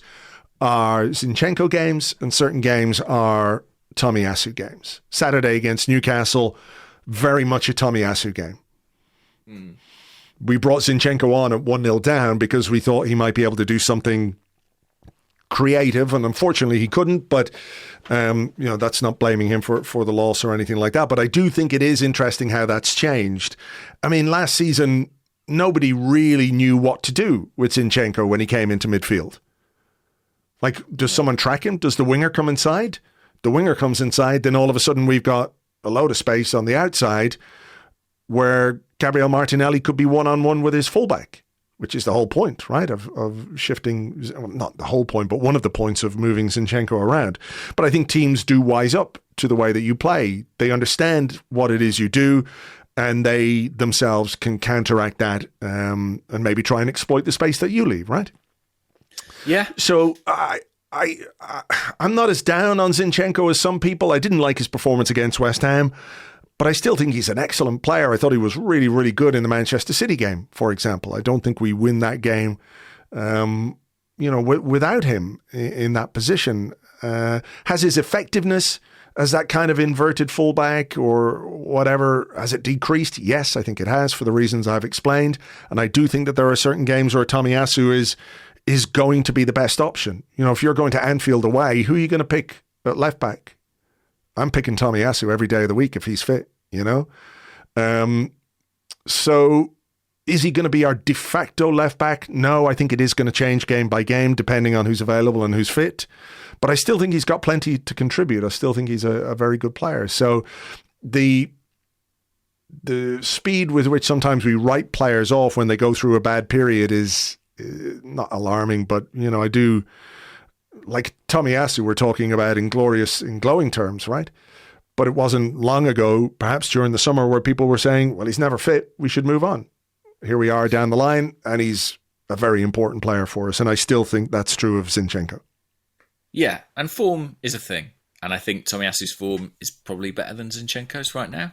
are Zinchenko games and certain games are Tomiyasu games. Saturday against Newcastle, very much a Tomiyasu game. We brought Zinchenko on at 1-0 down because we thought he might be able to do something creative, and unfortunately he couldn't, but that's not blaming him for the loss or anything like that. But I do think it is interesting how that's changed. I mean, last season, nobody really knew what to do with Zinchenko when he came into midfield. Like, does someone track him? Does the winger come inside? The winger comes inside, then all of a sudden we've got a load of space on the outside where Gabriel Martinelli could be one-on-one with his fullback, which is the whole point, right, of shifting, not the whole point, but one of the points of moving Zinchenko around. But I think teams do wise up to the way that you play. They understand what it is you do, and they themselves can counteract that and maybe try and exploit the space that you leave, right? Yeah. So I'm not as down on Zinchenko as some people. I didn't like his performance against West Ham, but I still think he's an excellent player. I thought he was really, really good in the Manchester City game, for example. I don't think we win that game, without him in that position. Has his effectiveness as that kind of inverted fullback or whatever, has it decreased? Yes, I think it has, for the reasons I've explained. And I do think that there are certain games where Tomiyasu is going to be the best option. If you're going to Anfield away, who are you going to pick at left back? I'm picking Tomiyasu every day of the week if he's fit, So is he going to be our de facto left back? No, I think it is going to change game by game depending on who's available and who's fit. But I still think he's got plenty to contribute. I still think he's a very good player. So the the speed with which sometimes we write players off when they go through a bad period is not alarming, but, I do, like Tomiyasu we're talking about in glowing terms, right? But it wasn't long ago, perhaps during the summer, where people were saying, well, he's never fit, we should move on. Here we are down the line, and he's a very important player for us, and I still think that's true of Zinchenko. Yeah, and form is a thing. And I think Tomiyasu's form is probably better than Zinchenko's right now.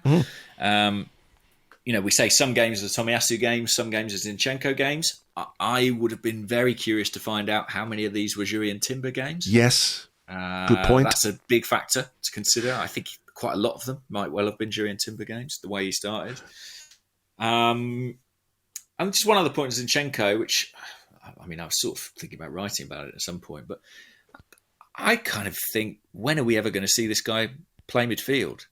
We say some games are Tomiyasu games, some games are Zinchenko games. I would have been very curious to find out how many of these were Juri and Timber games. Yes, good point. That's a big factor to consider. I think quite a lot of them might well have been Juri and Timber games, the way he started. And just one other point is Zinchenko, which, I was sort of thinking about writing about it at some point, but I kind of think, when are we ever going to see this guy play midfield?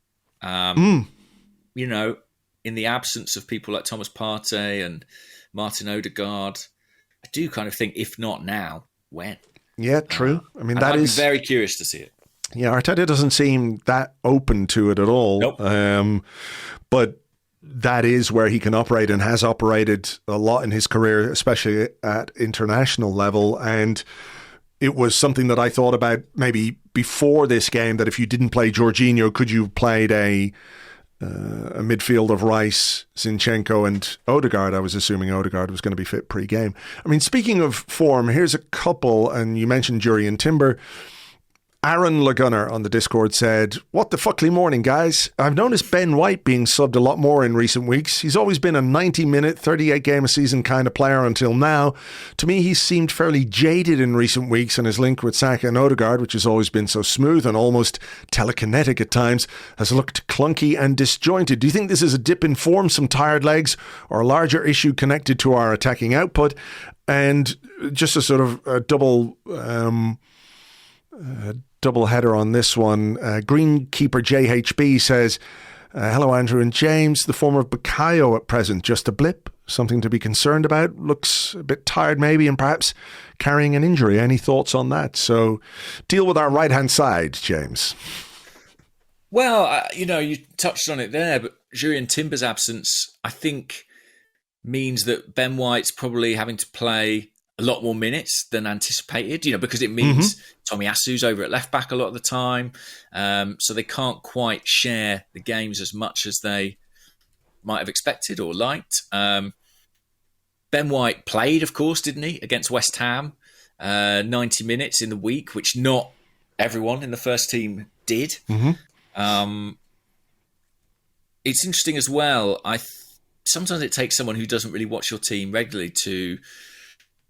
In the absence of people like Thomas Partey and Martin Odegaard, I do kind of think, if not now, when? Yeah, true. I'd be very curious to see it. Yeah, Arteta doesn't seem that open to it at all. Nope. But that is where he can operate and has operated a lot in his career, especially at international level. And it was something that I thought about maybe before this game, that if you didn't play Jorginho, could you have played a midfield of Rice, Zinchenko and Odegaard? I was assuming Odegaard was going to be fit pre-game. Speaking of form, here's a couple, and you mentioned Juri and Timber. Aaron Lagunner on the Discord said, "What the fuckly morning, guys. I've noticed Ben White being subbed a lot more in recent weeks. He's always been a 90-minute, 38-game-a-season kind of player until now. To me, he's seemed fairly jaded in recent weeks, and his link with Saka and Odegaard, which has always been so smooth and almost telekinetic at times, has looked clunky and disjointed. Do you think this is a dip in form, some tired legs, or a larger issue connected to our attacking output?" And just a sort of a double header on this one. Greenkeeper JHB says, "Hello, Andrew and James. The form of Bukayo at present, just a blip? Something to be concerned about? Looks a bit tired maybe, and perhaps carrying an injury. Any thoughts on that?" So deal with our right-hand side, James. Well, you touched on it there, but Juri and Timber's absence, I think, means that Ben White's probably having to play a lot more minutes than anticipated, because it means Tomiyasu's over at left back a lot of the time. So they can't quite share the games as much as they might have expected or liked. Ben White played, of course, didn't he, against West Ham, 90 minutes in the week, which not everyone in the first team did. It's interesting as well. Sometimes it takes someone who doesn't really watch your team regularly to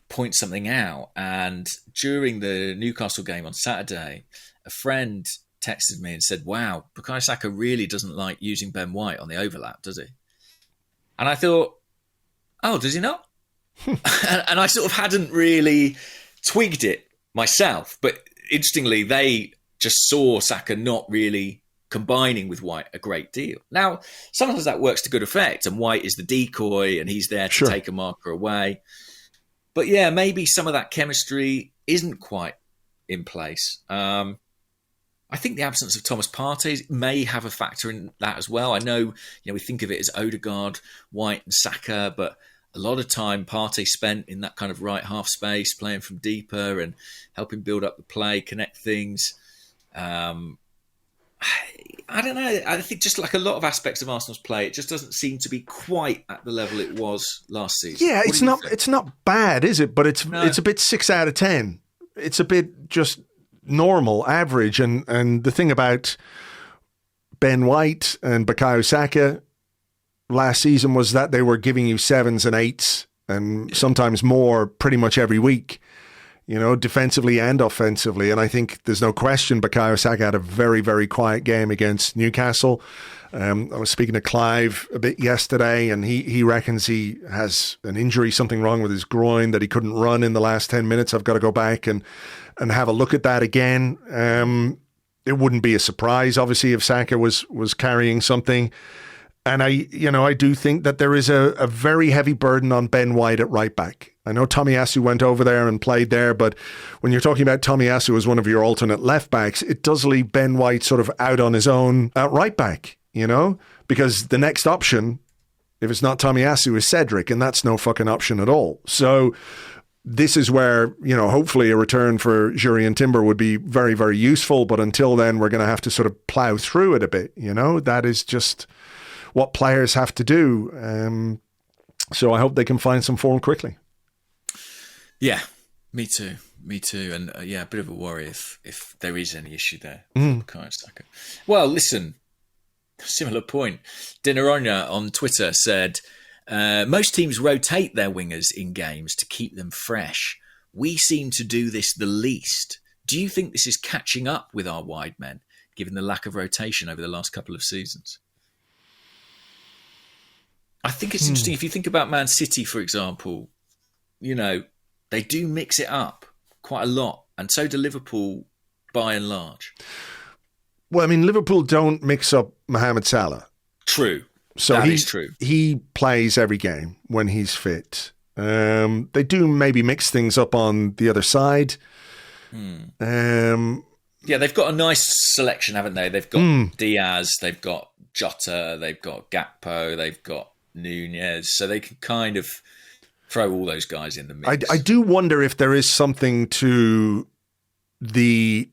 point something out. And during the Newcastle game on Saturday, a friend texted me and said, "Wow, Bukayo Saka really doesn't like using Ben White on the overlap, does he?" And I thought, oh, does he not? And I sort of hadn't really twigged it myself. But interestingly, they just saw Saka not really combining with White a great deal. Now, sometimes that works to good effect, and White is the decoy and he's there to take a marker away. But yeah, maybe some of that chemistry isn't quite in place. I think the absence of Thomas Partey may have a factor in that as well. I know, we think of it as Odegaard, White and Saka, but a lot of time Partey spent in that kind of right half space, playing from deeper and helping build up the play, connect things. I don't know. I think just like a lot of aspects of Arsenal's play, it just doesn't seem to be quite at the level it was last season. Yeah, it's not bad, is it? But it's a bit 6 out of 10. It's a bit just normal, average. And the thing about Ben White and Bukayo Saka last season was that they were giving you 7s and 8s and sometimes more pretty much every week, defensively and offensively. And I think there's no question Bukayo Saka had a very, very quiet game against Newcastle. I was speaking to Clive a bit yesterday, and he reckons he has an injury, something wrong with his groin, that he couldn't run in the last 10 minutes. I've got to go back and have a look at that again. It wouldn't be a surprise, obviously, if Saka was carrying something. And I do think that there is a very heavy burden on Ben White at right back. I know Tomiyasu went over there and played there, but when you're talking about Tomiyasu as one of your alternate left backs, it does leave Ben White sort of out on his own at right back. you know, because the next option, if it's not Tomiyasu, is Cedric, and that's no fucking option at all. So this is where, you know, hopefully a return for Jurriën Timber would be very, very useful. But until then, we're going to have to sort of plow through it a bit. You know, that is just what players have to do. So I hope they can find some form quickly. Yeah, me too. And a bit of a worry if there is any issue there for Bukayo Saka. Well, listen, similar point. Dinarona on Twitter said, most teams rotate their wingers in games to keep them fresh. We seem to do this the least. Do you think this is catching up with our wide men, given the lack of rotation over the last couple of seasons? I think it's interesting. If you think about Man City, for example, you know, they do mix it up quite a lot. And so do Liverpool, by and large. Well, I mean, Liverpool don't mix up Mohamed Salah. True. So that is true. He plays every game when he's fit. They do maybe mix things up on the other side. Yeah, they've got a nice selection, haven't they? They've got Diaz, they've got Jota, they've got Gakpo, they've got Nunez. So they can kind of throw all those guys in the mix. I do wonder if there is something to the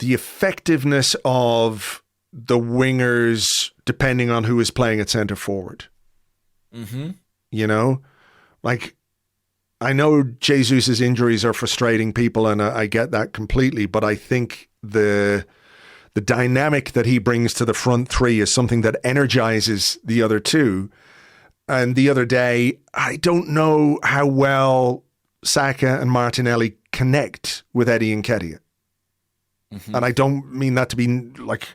effectiveness of the wingers depending on who is playing at centre forward. Mm-hmm. You know, like, I know Jesus' injuries are frustrating people, and I get that completely, but I think the dynamic that he brings to the front three is something that energizes the other two. And the other day, I don't know how well Saka and Martinelli connect with Eddie Nketiah. Mm-hmm. And I don't mean that to be like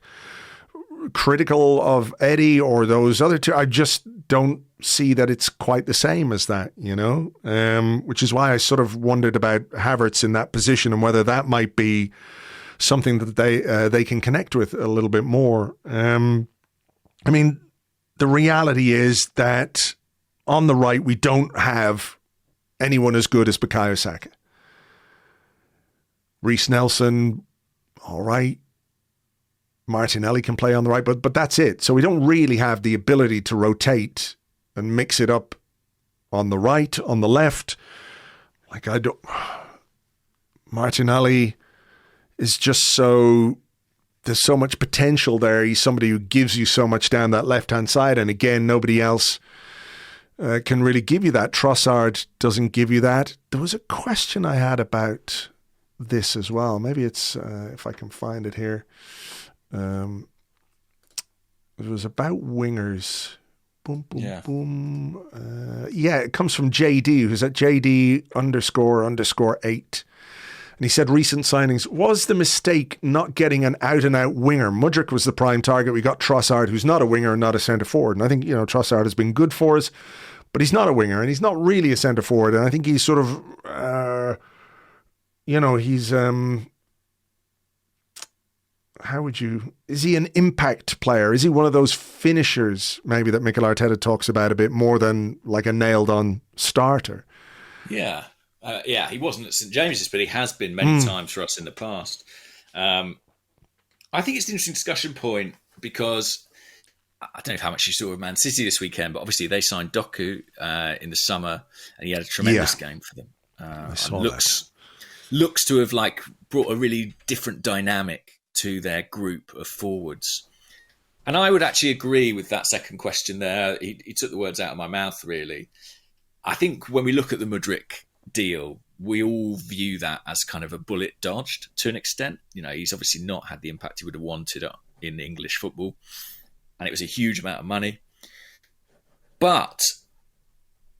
critical of Eddie or those other two. I just don't see that it's quite the same as that, you know, which is why I sort of wondered about Havertz in that position and whether that might be something that they can connect with a little bit more. I mean, the reality is that on the right, we don't have anyone as good as Bukayo Saka. Reece Nelson, all right. Martinelli can play on the right, but that's it. So we don't really have the ability to rotate and mix it up on the right, on the left. Like, Martinelli is just so, there's so much potential there. He's somebody who gives you so much down that left-hand side. And again, nobody else can really give you that. Trossard doesn't give you that. There was a question I had about this as well. Maybe it's, if I can find it here. It was about wingers. Boom, boom, boom. Yeah, it comes from JD, who's at JD__8. And he said, recent signings, was the mistake not getting an out-and-out winger? Mudryk was the prime target. We got Trossard, who's not a winger and not a centre-forward. And I think, you know, Trossard has been good for us, but he's not a winger and he's not really a centre-forward. And I think he's sort of, you know, he's, is he an impact player? Is he one of those finishers maybe that Mikel Arteta talks about a bit more than like a nailed-on starter? Yeah. He wasn't at St James's, but he has been many times for us in the past. I think it's an interesting discussion point because I don't know how much you saw of Man City this weekend, but obviously they signed Doku in the summer and he had a tremendous game for them. Looks to have like brought a really different dynamic to their group of forwards. And I would actually agree with that second question there. He took the words out of my mouth, really. I think when we look at the Mudryk deal, we all view that as kind of a bullet dodged to an extent. You know, he's obviously not had the impact he would have wanted in English football, and it was a huge amount of money. But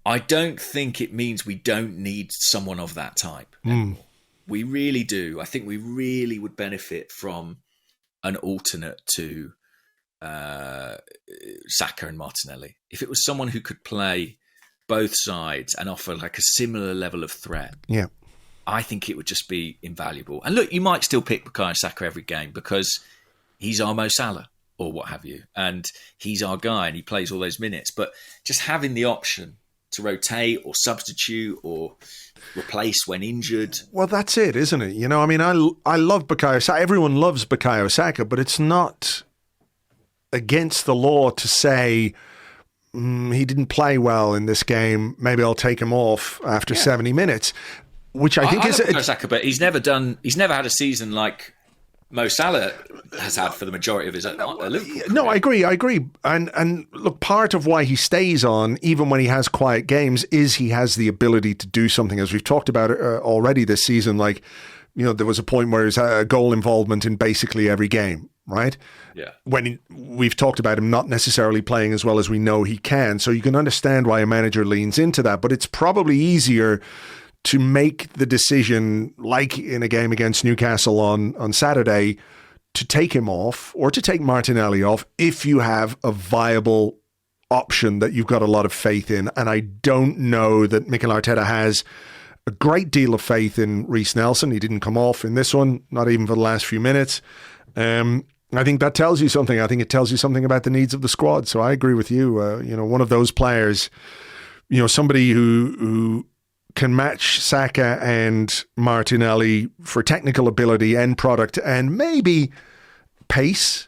I don't think it means we don't need someone of that type. We really do. I think we really would benefit from an alternate to Saka and Martinelli. If it was someone who could play both sides and offer like a similar level of threat, I think it would just be invaluable. And look, you might still pick Bukayo Saka every game because he's our Mo Salah or what have you, and he's our guy and he plays all those minutes. But just having the option to rotate or substitute or replace when injured. Well, that's it, isn't it? You know, I mean, I love Bukayo Saka. Everyone loves Bukayo Saka, but it's not against the law to say he didn't play well in this game. Maybe I'll take him off after 70 minutes, which I think is Bukayo Saka, but he's never had a season like Mo Salah has had for the majority of his Liverpool. No, I agree. And look, part of why he stays on, even when he has quiet games, is he has the ability to do something, as we've talked about already this season. Like, you know, there was a point where he's had a goal involvement in basically every game, right? Yeah. When we've talked about him not necessarily playing as well as we know he can. So you can understand why a manager leans into that, but it's probably easier to make the decision, like in a game against Newcastle on Saturday, to take him off or to take Martinelli off if you have a viable option that you've got a lot of faith in. And I don't know that Mikel Arteta has a great deal of faith in Reiss Nelson. He didn't come off in this one, not even for the last few minutes. I think that tells you something. I think it tells you something about the needs of the squad. So I agree with you. You know, one of those players, you know, somebody who can match Saka and Martinelli for technical ability, end product, and maybe pace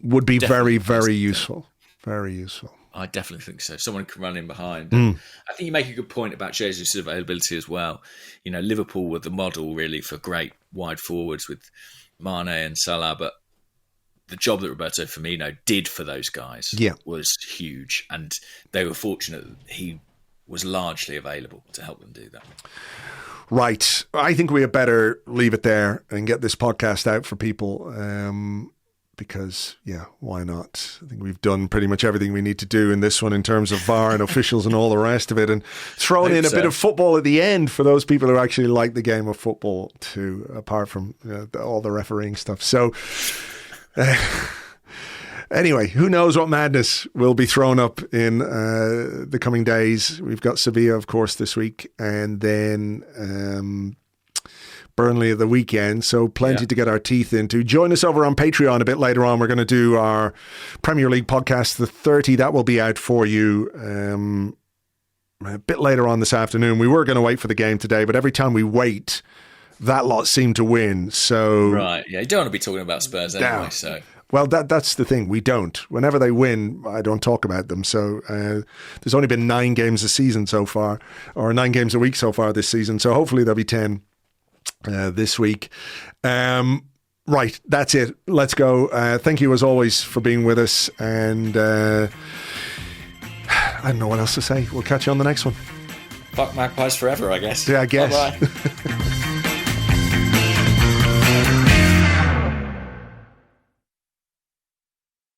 would be very, very useful. Very useful. I definitely think so. Someone can run in behind. I think you make a good point about Jesus' availability as well. You know, Liverpool were the model really for great wide forwards with Mane and Salah, but the job that Roberto Firmino did for those guys was huge, and they were fortunate that he was largely available to help them do that. Right. I think we had better leave it there and get this podcast out for people because, why not? I think we've done pretty much everything we need to do in this one in terms of VAR and officials and all the rest of it, and thrown in a bit of football at the end for those people who actually like the game of football too, apart from all the refereeing stuff. So anyway, who knows what madness will be thrown up in the coming days. We've got Sevilla, of course, this week, and then Burnley at the weekend. So plenty to get our teeth into. Join us over on Patreon a bit later on. We're going to do our Premier League podcast, the 30. That will be out for you a bit later on this afternoon. We were going to wait for the game today, but every time we wait, that lot seem to win. So right, yeah, you don't want to be talking about Spurs anyway. So. Well, that's the thing. We don't. Whenever they win, I don't talk about them. So there's only been 9 games a season so far, or 9 games a week so far this season. So hopefully there'll be 10 this week. Right, that's it. Let's go. Thank you as always for being with us. And I don't know what else to say. We'll catch you on the next one. Fuck Magpies forever, I guess. Yeah, I guess. Bye-bye.